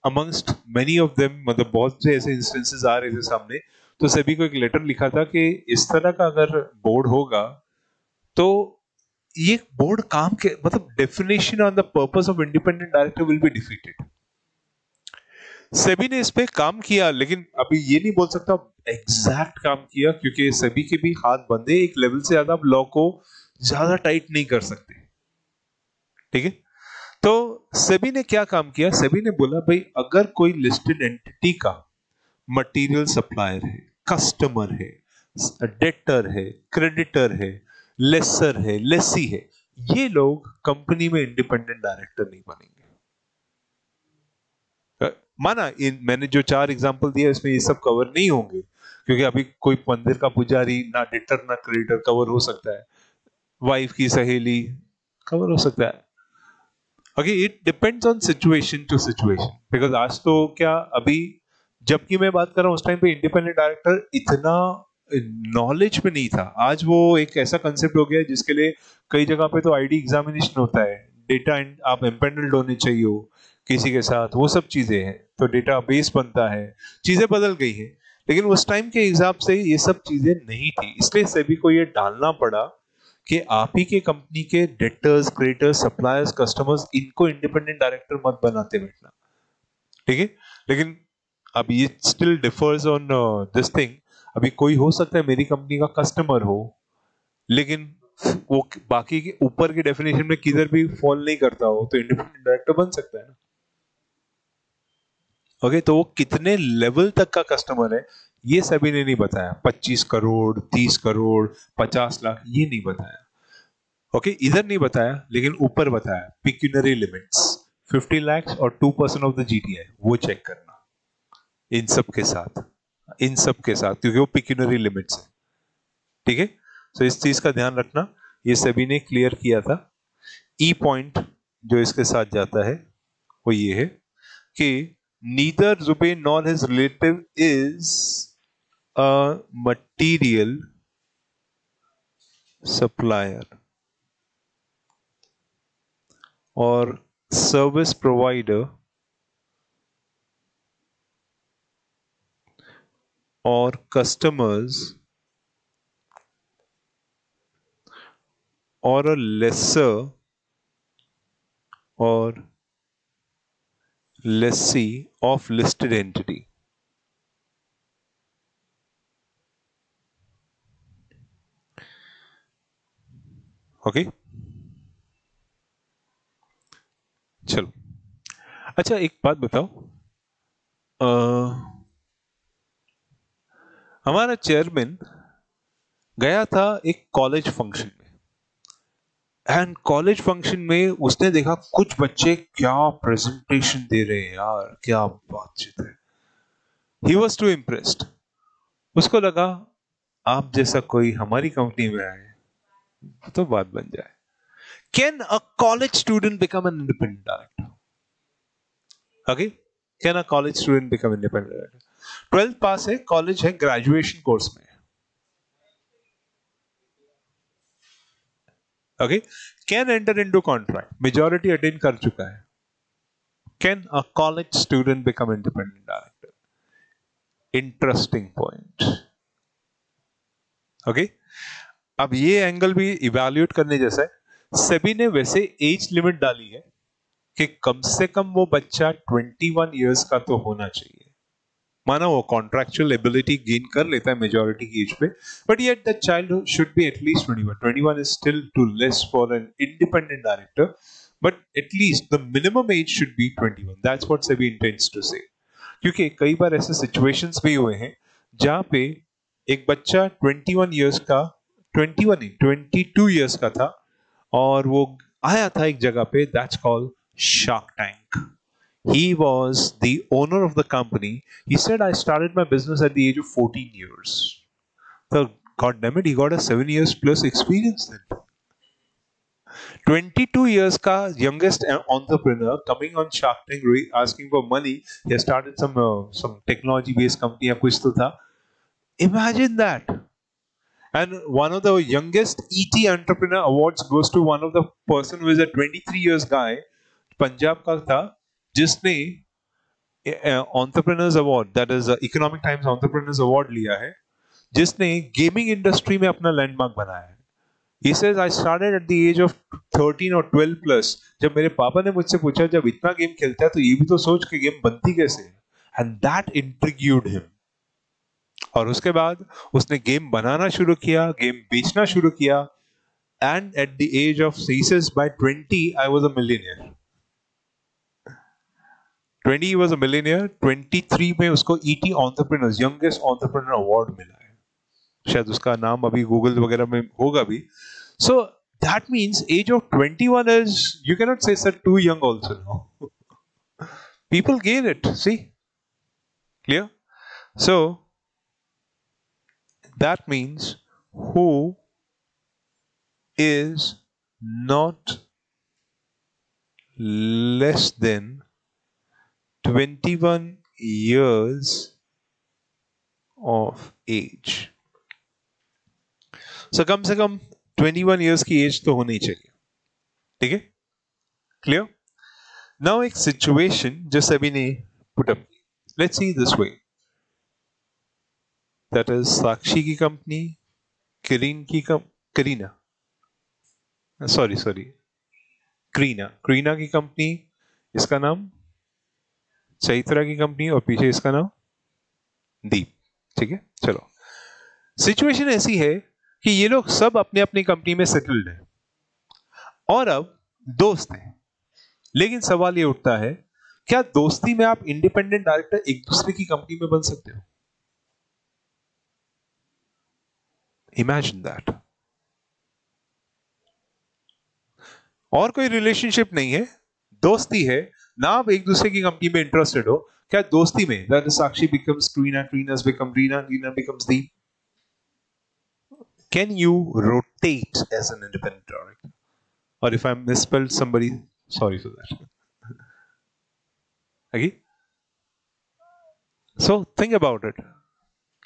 अमंगस्ट मेनी ऑफ देम, मतलब बहुत से ऐसे इंस्टेंसेस आ रहे थे सामने, तो सभी को एक लेटर लिखा था कि इस तरह का अगर बोर्ड होगा तो ये बोर्ड काम के मतलब definition on the purpose of independent director will be defeated. SEBI ने इस पे काम किया, लेकिन अभी ये नहीं बोल सकता एग्जैक्ट काम किया, क्योंकि सेबी के भी हाथ बंधे, एक लेवल से ज्यादा आप लॉ को ज्यादा टाइट नहीं कर सकते। ठीक है, तो सेबी ने क्या काम किया, सेबी ने बोला भाई अगर कोई लिस्टेड एंटिटी का मटेरियल सप्लायर है, कस्टमर है, डेटर है, क्रेडिटर है, लेसर है, लेसी है, ये लोग कंपनी में इंडिपेंडेंट डायरेक्टर नहीं बनेंगे। माना मैंने जो 4 एग्जांपल दिए इसमें ये सब कवर नहीं होंगे, क्योंकि अभी कोई मंदिर का पुजारी ना डेटर ना क्रेडिटर कवर हो सकता है, वाइफ की सहेली कवर हो सकता है। Okay, it depends on situation to situation, because आज तो क्या, अभी जबकि मैं बात कर रहा हूँ उस टाइम पे इंडिपेंडेंट डायरेक्टर इतना नॉलेज में नहीं था। आज वो एक ऐसा कंसेप्ट हो गया है जिसके लिए कई जगह पे तो आईडी एग्जामिनेशन होता है, डेटा आप एम्पेनल्ड होने चाहिए हो किसी के साथ, वो सब चीजें हैं, तो डेटा बेस बनता है, चीजें बदल गई है। लेकिन उस टाइम के हिसाब से ये सब चीजें नहीं थी, इसलिए सभी को ये डालना पड़ा कि आप ही के कंपनी के डेटर्स, क्रेडिटर्स, सप्लायर्स, कस्टमर्स, इनको इंडिपेंडेंट डायरेक्टर मत बनाते बैठना। ठीक है, लेकिन अब ये still differs on this thing. अभी कोई हो सकता है मेरी कंपनी का कस्टमर हो, लेकिन वो बाकी के ऊपर की डेफिनेशन में किधर भी फॉल नहीं करता हो, तो इंडिपेंडेंट डायरेक्टर बन सकता है ना। ओके, तो वो कितने लेवल तक का कस्टमर है ये सभी ने नहीं बताया, 25 करोड़, 30 करोड़, 50 लाख, ये नहीं बताया। ओके, इधर नहीं बताया, लेकिन ऊपर बताया पिक्यूनरी लिमिट्स 50 लाख और 2% ऑफ द जीटीआई, वो चेक करना इन सब के साथ, इन सब के साथ, क्योंकि वो पिक्यूनरी लिमिट्स है। ठीक है, तो इस चीज का ध्यान रखना, ये सभी ने क्लियर किया था। ई पॉइंट जो इसके साथ जाता है वो ये है कि neither Zubin nor his relative is a material supplier और service provider or customers or a lessor or lessee of listed entity. Okay, चलो। अच्छा, एक बात बताओ, हमारा चेयरमैन गया था एक कॉलेज फंक्शन में, एंड कॉलेज फंक्शन में उसने देखा कुछ बच्चे क्या प्रेजेंटेशन दे रहे हैं यार, क्या बातचीत है। ही वॉज टू इम्प्रेस्ड, उसको लगा आप जैसा कोई हमारी कंपनी में आए तो बात बन जाए। Can a college student become an independent director? Okay, can a college student become independent director? 12th पास है, कॉलेज है, ग्रेजुएशन कोर्स में। Okay, can enter into contract, majority attain कर चुका है। Can a college student become independent director? Interesting point. Okay, अब ये एंगल भी इवैल्यूएट करने जैसा है। सेबी ने वैसे एज लिमिट डाली है कि कम से कम वो बच्चा 21 इयर्स का तो होना चाहिए। माना वो कॉन्ट्रैक्चुअल एबिलिटी गेन कर लेता है मेजॉरिटी की एज पे, but yet the child should be at least 21। 21 is still too less for an independent director, but at least the minimum age should be 21. That's what SEBI intends to say. क्योंकि कई बार ऐसे सिचुएशंस भी हुए हैं जहां पे एक बच्चा 21 इयर्स का, 21 नहीं 22 इयर्स का था, और वो आया था एक जगह पे, that's called shark tank. He was the owner of the company. He said, I started my business at the age of 14 years. So, god damn it, he got a 7 years plus experience then. 22 years ka youngest entrepreneur coming on Shark Tank asking for money. He has started some technology based company ya kuch to tha. Imagine that. And one of the youngest ET entrepreneur awards goes to one of the person who is a 23 years guy, Punjab ka tha, जिसने entrepreneurs award, that is economic times entrepreneurs award लिया है, जिसने गेमिंग इंडस्ट्री में अपना लैंडमार्क बनाया है। He says I started at the age of 13 or 12 plus। जब मेरे पापा ने मुझसे पूछा जब इतना गेम खेलता है तो ये भी तो सोच के गेम बनती कैसे है, एंड दैट इंट्रिग्यूड हिम। और उसके बाद उसने गेम बनाना शुरू किया, गेम बेचना शुरू किया, and at the age of he says by 20 I was a millionaire। 20 he was a millionaire। 23 में उसको ET entrepreneurs youngest entrepreneur award मिला है। शायद उसका नाम अभी गूगल वगैरह में होगा भी। So that means age of 21 is, you cannot say sir too young also, no? People gain it, see? Clear? So that means who is not less than 21 years of age। So कम से कम 21 years की एज तो होनी चाहिए, ठीक है? क्लियर? नाउ एक सिचुएशन जो सभी ने put up, let's see this way, that is Sakshi की कंपनी, करीना, सॉरी क्रीना की कंपनी, इसका नाम चैत्रा की कंपनी, और पीछे इसका नाम दीप, ठीक है? चलो, सिचुएशन ऐसी है कि ये लोग सब अपने अपनी कंपनी में सेटल्ड हैं और अब दोस्त हैं, लेकिन सवाल ये उठता है, क्या दोस्ती में आप इंडिपेंडेंट डायरेक्टर एक दूसरे की कंपनी में बन सकते हो? Imagine that. और कोई रिलेशनशिप नहीं है, दोस्ती है ना, आप एक दूसरे की कंपनी में इंटरेस्टेड हो, क्या दोस्ती में that Sakshi becomes Kreena, Kreena's become Reena, Reena becomes Deep, can you rotate as an independent director? और if I misspelled somebody, sorry for that, okay? So think about it,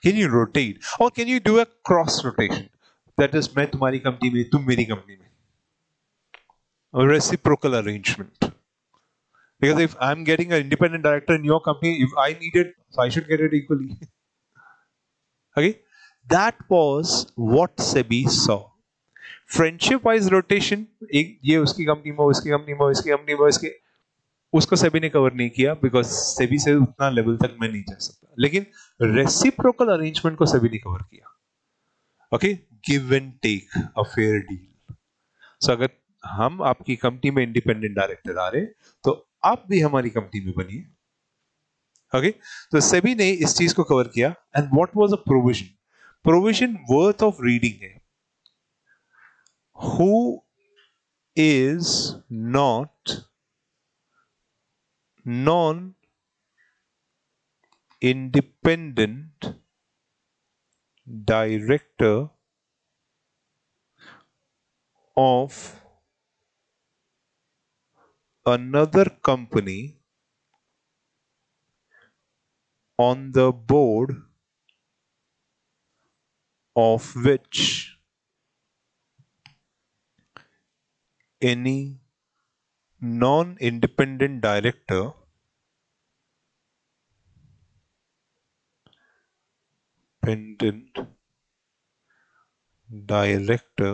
can you rotate or can you do a cross rotation, that is मैं तुम्हारी कंपनी में, तुम मेरी कंपनी में, a reciprocal arrangement। Because if I'm getting an independent director in your company, if I need it, so I should get it equally। Okay? That was what SEBI saw। Friendship wise rotation, एक ये उसकी कंपनी में, उसकी कंपनी में, इसकी कंपनी में, इसके, उसको सेबी ने कवर नहीं किया, बिकॉज सेबी से उतना लेवल तक मैं नहीं जा सकता, लेकिन रेसिप्रोकल अरेंजमेंट को सेबी ने कवर किया। Okay, give and take, a fair deal. So अगर हम आपकी कंपनी में इंडिपेंडेंट डायरेक्टर आ रहे, तो आप भी हमारी कंपनी में बनिए। ओके, तो सेबी ने इस चीज को कवर किया, and what was a provision, provision worth of reading है, who is not non independent director of another company on the board of which any non-independent director independent director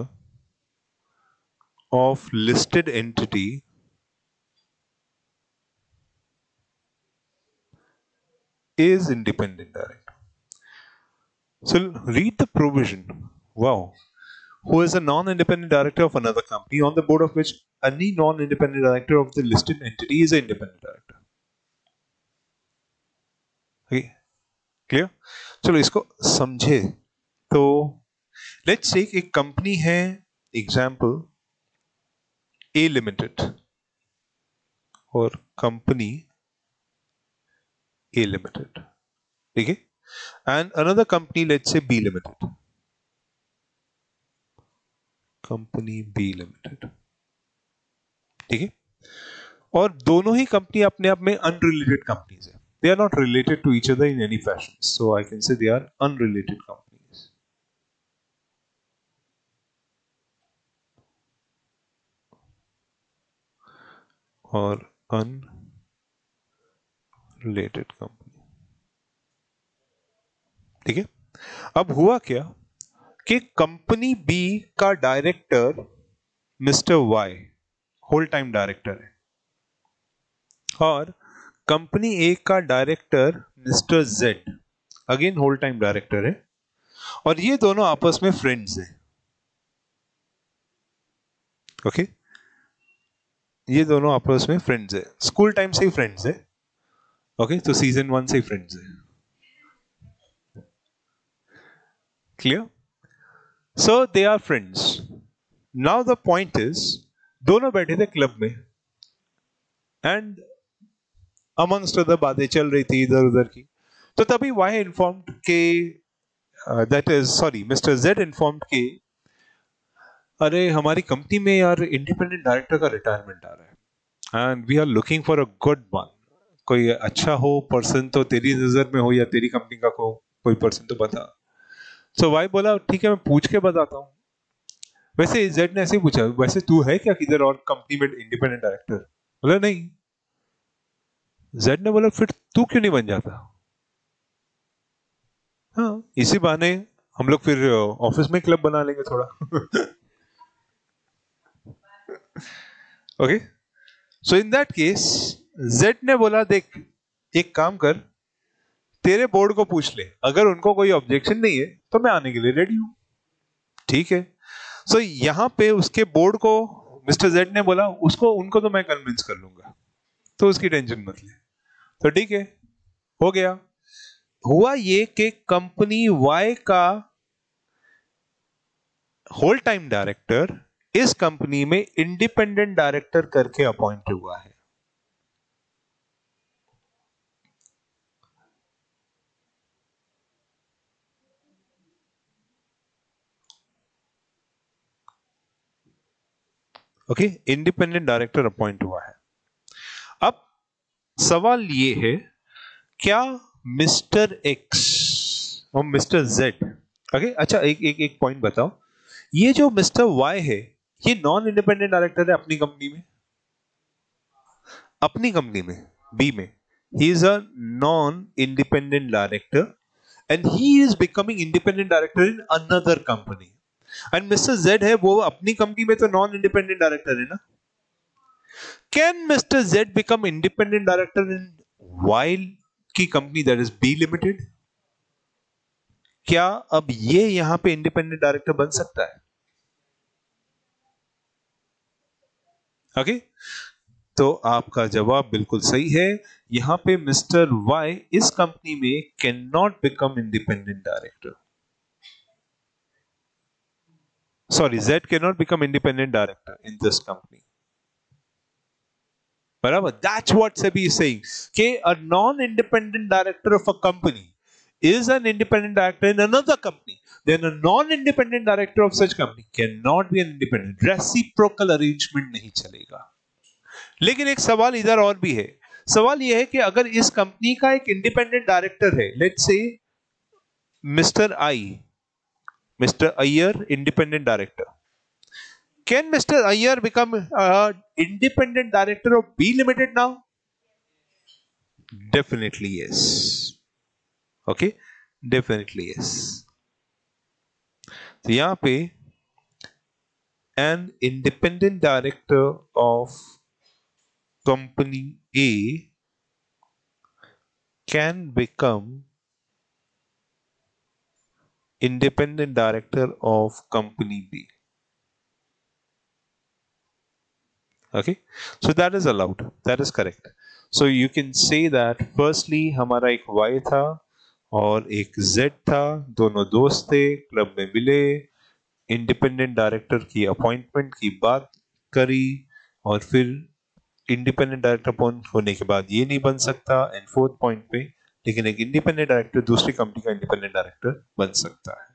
of listed entity is independent director। So read the provision. Wow. Who is a non-independent director of another company on the board of which any non-independent director of the listed entity is an independent director। Okay, clear? चलो इसको समझे तो लेट्स से एक कंपनी है, एग्जाम्पल ए लिमिटेड और कंपनी ए लिमिटेड, ठीक है, and another company let's say B limited, company B limited, ठीक है, और दोनों ही कंपनी अपने आप में अनरिलेटेड कंपनीज है, they are not related to each other in any fashion, so I can say they are unrelated companies. और रिलेटेड कंपनी। ठीक है, अब हुआ क्या कि कंपनी बी का director mister Y whole time director है और कंपनी ए का director mister Z again whole time director है और ये दोनों आपस में फ्रेंड्स हैं। ओके, ये दोनों आपस में फ्रेंड्स है, स्कूल टाइम से ही फ्रेंड्स है। ओके, तो सीजन 1 से ही फ्रेंड्स है। Clear? So they are friends. Now the point is, दोनों बैठे थे क्लब में एंड अमंगस्ट अदर बातें चल रही थी इधर उधर की। तो तभी वाई इन्फॉर्म्ड के that is sorry mister Z informed के अरे हमारी कंपनी में यार इंडिपेंडेंट डायरेक्टर का रिटायरमेंट आ रहा है and we are looking for a good one. कोई अच्छा हो पर्सन तो तेरी नजर में हो या तेरी कंपनी का कोई पर्सन तो बता। सो वाई बोला ठीक है मैं पूछ के बताता हूँ। वैसे जेड ने ऐसे ही पूछा वैसे तू है क्या किधर और कंपनी में इंडिपेंडेंट डायरेक्टर? बोला नहीं। जेड ने बोला फिर तू क्यों नहीं बन जाता? हाँ इसी बहाने हम लोग फिर ऑफिस में क्लब बना लेंगे थोड़ा। Okay, so in that case Z ने बोला देख एक काम कर, तेरे बोर्ड को पूछ ले, अगर उनको कोई ऑब्जेक्शन नहीं है तो मैं आने के लिए रेडी हूं। ठीक है, सो यहां पे उसके बोर्ड को मिस्टर जेड ने बोला उसको उनको तो मैं कन्विंस कर लूंगा, तो उसकी टेंशन मत ले। तो ठीक है, हो गया। हुआ ये कि कंपनी वाई का होल टाइम डायरेक्टर इस कंपनी में इंडिपेंडेंट डायरेक्टर करके अपॉइंट हुआ है। ओके, इंडिपेंडेंट डायरेक्टर अपॉइंट हुआ है। अब सवाल ये है क्या मिस्टर एक्स और मिस्टर जेड, ओके अच्छा एक पॉइंट बताओ, ये जो मिस्टर वाई है ये नॉन इंडिपेंडेंट डायरेक्टर है अपनी कंपनी में? अपनी कंपनी में बी में he is a non independent director and he is becoming independent director in another company. And mister Z है वो अपनी कंपनी में तो नॉन इंडिपेंडेंट डायरेक्टर है ना। Can mister Z become independent director in while key company that is B limited? क्या अब ये यहां पे इंडिपेंडेंट डायरेक्टर बन सकता है? ओके, तो आपका जवाब बिल्कुल सही है। यहां पे मिस्टर वाई इस कंपनी में can not become independent director, sorry Z can not become independent director in this company. बराबर, that's what SEBI is saying कि a non independent director of a company is an independent director in another company, then a non-independent director of such company cannot be an independent. Reciprocal arrangement नहीं चलेगा। लेकिन एक सवाल इधर और भी है। सवाल यह है कि अगर इस कंपनी का एक इंडिपेंडेंट डायरेक्टर है, let's say mister I, mister Iyer independent director, can mister Iyer become independent director of B limited now? Definitely yes. Okay, definitely yes. तो यहां पे an independent director of company A can become independent director of company B. Okay, so that is allowed, that is correct. So you can say that firstly हमारा एक Y था और एक Z था, दोनों दोस्त थे, क्लब में मिले, इंडिपेंडेंट डायरेक्टर की अपॉइंटमेंट की बात करी और फिर इंडिपेंडेंट डायरेक्टर अपॉइंट होने के बाद ये नहीं बन सकता एंड फोर्थ पॉइंट पे लेकिन एक इंडिपेंडेंट डायरेक्टर दूसरी कंपनी का इंडिपेंडेंट डायरेक्टर बन सकता है।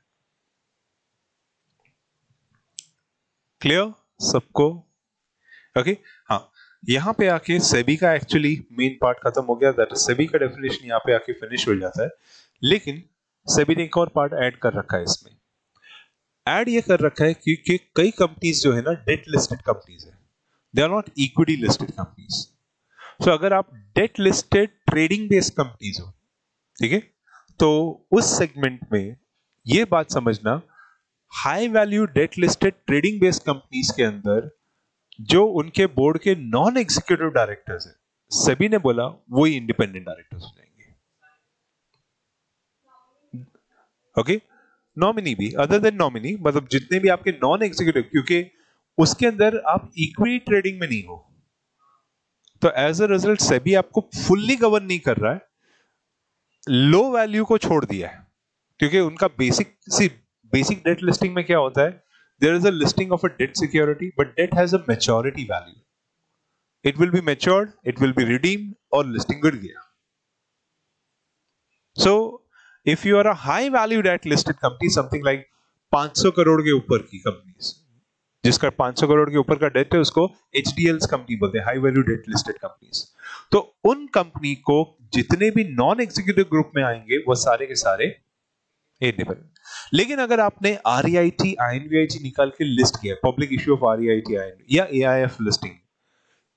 क्लियर सबको? ओके, हाँ यहां पे आके सेबी का एक्चुअली मेन पार्ट खत्म हो गया, दैट सेबी का डेफिनेशन यहां पे आके फिनिश हो जाता है। लेकिन सेबी ने एक और पार्ट ऐड कर रखा है इसमें। ऐड ये कर रखा है कि कई कंपनीज जो है ना डेट लिस्टेड कंपनीज है, they are not equity listed companies. So अगर आप debt listed trading based companies हो, ठीक है, तो उस सेगमेंट में ये बात समझना, high value debt listed trading based companies के अंदर जो उनके बोर्ड के नॉन एग्जीक्यूटिव डायरेक्टर्स हैं, सभी ने बोला वही इंडिपेंडेंट डायरेक्टर्स हो जाएंगे। ओके, नॉमिनी भी, अदर देन नॉमिनी, मतलब जितने भी आपके नॉन एग्जीक्यूटिव, क्योंकि उसके अंदर आप इक्विटी ट्रेडिंग में नहीं हो, तो एज अ रिजल्ट सेबी आपको फुल्ली गवर्न नहीं कर रहा है, लो वैल्यू को छोड़ दिया है, क्योंकि उनका बेसिक डेट लिस्टिंग में क्या होता है, there is a listing of a debt security, but debt has a maturity value, it will be matured, it will be redeemed और लिस्टिंग गिर गया। So if you are a high value debt listed company, something like 500 crore के ऊपर की कंपनीज, जिसका 500 करोड़ के ऊपर का डेट है, उसको एचडीएल्स कंपनी बोलते हैं, high value debt listed companies. तो उन कंपनी को जितने भी नॉन एग्जीक्यूटिव ग्रुप में आएंगे वो सारे के सारे इंडिपेंडेंट। लेकिन अगर आपने आरईआईटी आईएनवीआईटी निकाल के लिस्ट किया, public issue of REIT INV या AIF listing,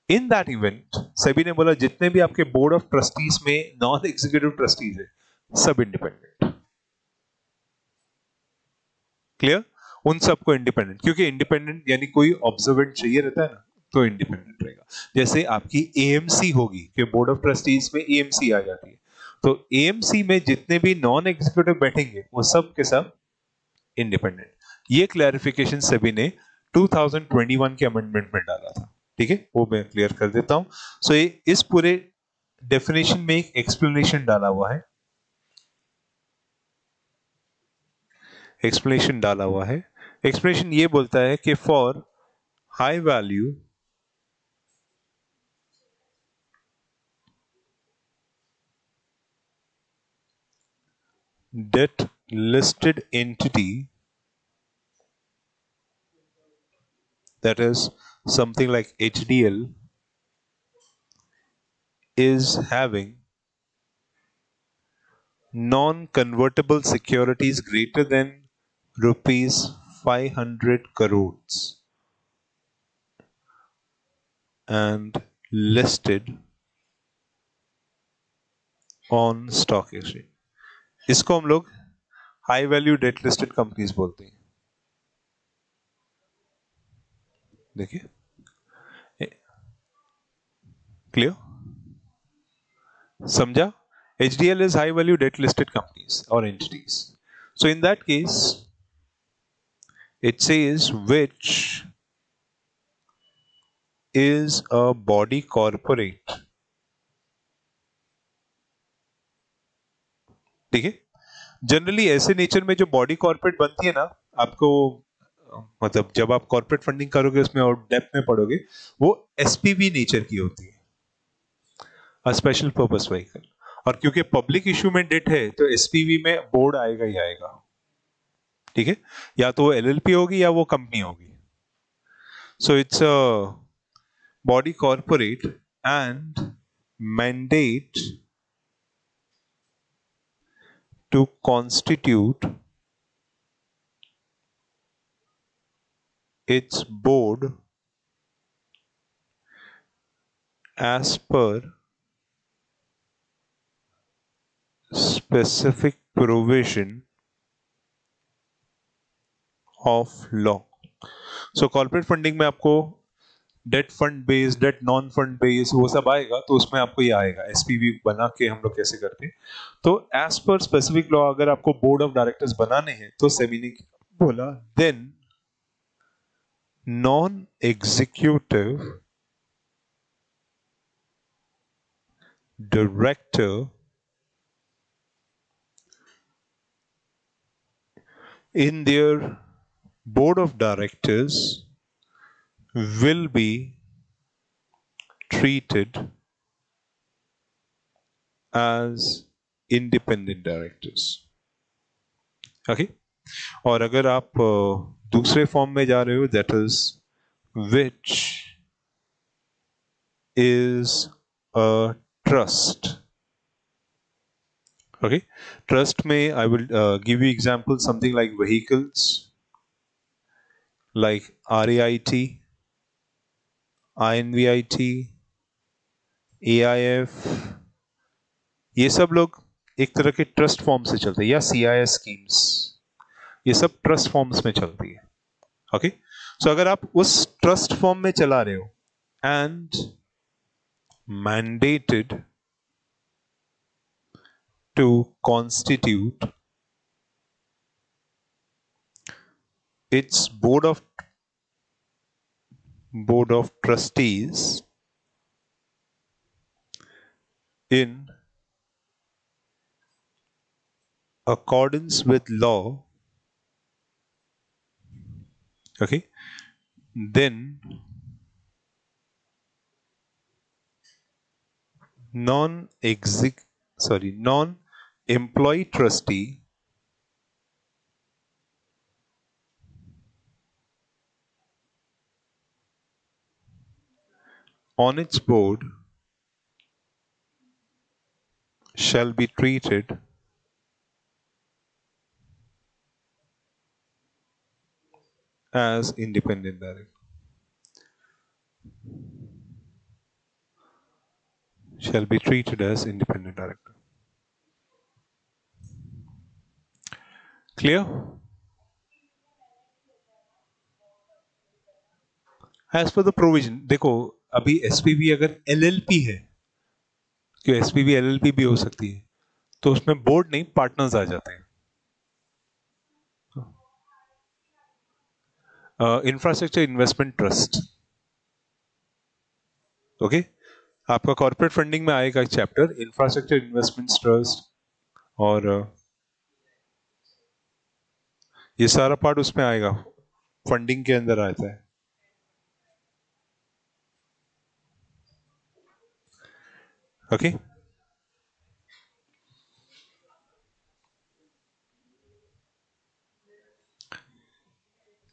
in that event SEBI ने बोला जितने भी आपके बोर्ड ऑफ ट्रस्टीज में नॉन एग्जीक्यूटिव ट्रस्टीज है, सब इंडिपेंडेंट। क्लियर? उन सबको इंडिपेंडेंट, क्योंकि इंडिपेंडेंट यानी कोई ऑब्जर्वेंट चाहिए रहता है ना, तो इंडिपेंडेंट रहेगा। जैसे आपकी एएमसी होगी, कि बोर्ड ऑफ ट्रस्टीज में एएमसी आ जाती है, तो एएमसी में जितने भी नॉन एग्जीक्यूटिव बैठेंगे वो सब के सब इंडिपेंडेंट। ये क्लैरिफिकेशन सेबी ने 2021 के अमेंडमेंट में डाला था, ठीक है, वो मैं क्लियर कर देता हूं। सो ये इस पूरे डेफिनेशन में एक एक्सप्लेनेशन डाला हुआ है, एक्सप्लेनेशन ये बोलता है कि for high value debt listed entity, that is something like HDL, is having non-convertible securities greater than rupees 500 crores and listed on stock exchange। इसको हम लोग high value debt listed companies बोलते हैं। देखिए, क्लियर, समझा? HDL is high value debt listed companies or entities. So in that case, it says which is a body corporate, ठीक है। जनरली ऐसे नेचर में जो बॉडी कॉर्पोरेट बनती है ना, आपको मतलब जब आप कॉर्पोरेट फंडिंग करोगे उसमें और डेप्थ में पढ़ोगे, वो एसपीवी नेचर की होती है, स्पेशल पर्पस व्हीकल। और क्योंकि पब्लिक इश्यू में डेट है, तो एसपीवी में बोर्ड आएगा ही आएगा, ठीक है, या तो वो एलएलपी होगी या वो कंपनी होगी। So it's a body corporate and mandate to constitute its board as per specific provision of law। So corporate funding में आपको debt fund based, debt non fund based, वो सब आएगा, तो उसमें आपको ये आएगा एसपीवी बना के हम लोग कैसे करते हैं। तो एज पर स्पेसिफिक लॉ अगर आपको बोर्ड ऑफ डायरेक्टर्स बनाने हैं, तो सेबी ने बोला then non executive director in their board of directors will be treated as independent directors। Okay, और अगर आप दूसरे फॉर्म में जा रहे हो, that is which is a trust. Okay, trust में I will give you example, something like vehicles, like REIT, INVIT, AIF, ये सब लोग एक तरह के ट्रस्ट फॉर्म से चलते हैं, या CIS स्कीम्स, ये सब ट्रस्ट फॉर्म्स में चलती है। ओके, सो अगर आप उस ट्रस्ट फॉर्म में चला रहे हो and mandated to constitute its board of trustees in accordance with law, okay, then non-employee trustee on its board shall be treated as independent director. Shall be treated as independent director. Clear? As per the provision, देखो अभी SPV अगर LLP है, क्यों SPV LLP भी हो सकती है, तो उसमें बोर्ड नहीं पार्टनर्स आ जाते हैं। इंफ्रास्ट्रक्चर इन्वेस्टमेंट ट्रस्ट, ओके, आपका कॉर्पोरेट फंडिंग में आएगा एक चैप्टर इंफ्रास्ट्रक्चर इन्वेस्टमेंट ट्रस्ट, और ये सारा पार्ट उसमें आएगा, फंडिंग के अंदर आता है। Okay,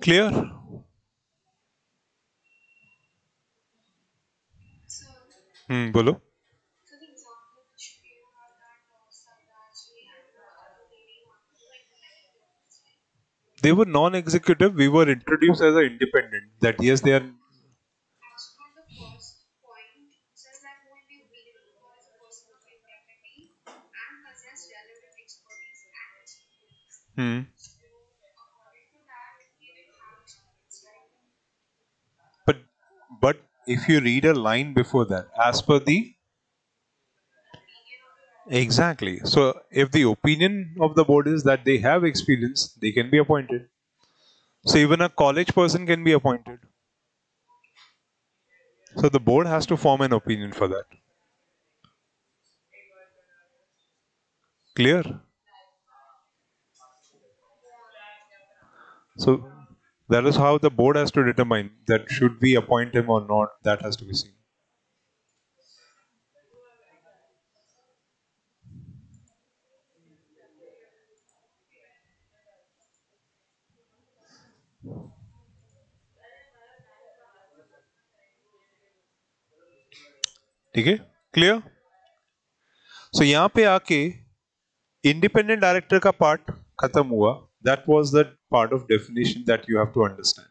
clear? बोलो। They were non-executive. We were introduced as an independent. That yes, they are. Hmm. But if you read a line before that, as per the exactly. So if the opinion of the board is that they have experience, they can be appointed. So even a college person can be appointed. So the board has to form an opinion for that. Clear? So that is how the board has to determine that should we appoint him or not. That has to be seen. ठीक है? Clear? So यहाँ पे आके इंडिपेंडेंट डायरेक्टर का पार्ट खत्म हुआ. That was the part of definition that you have to understand.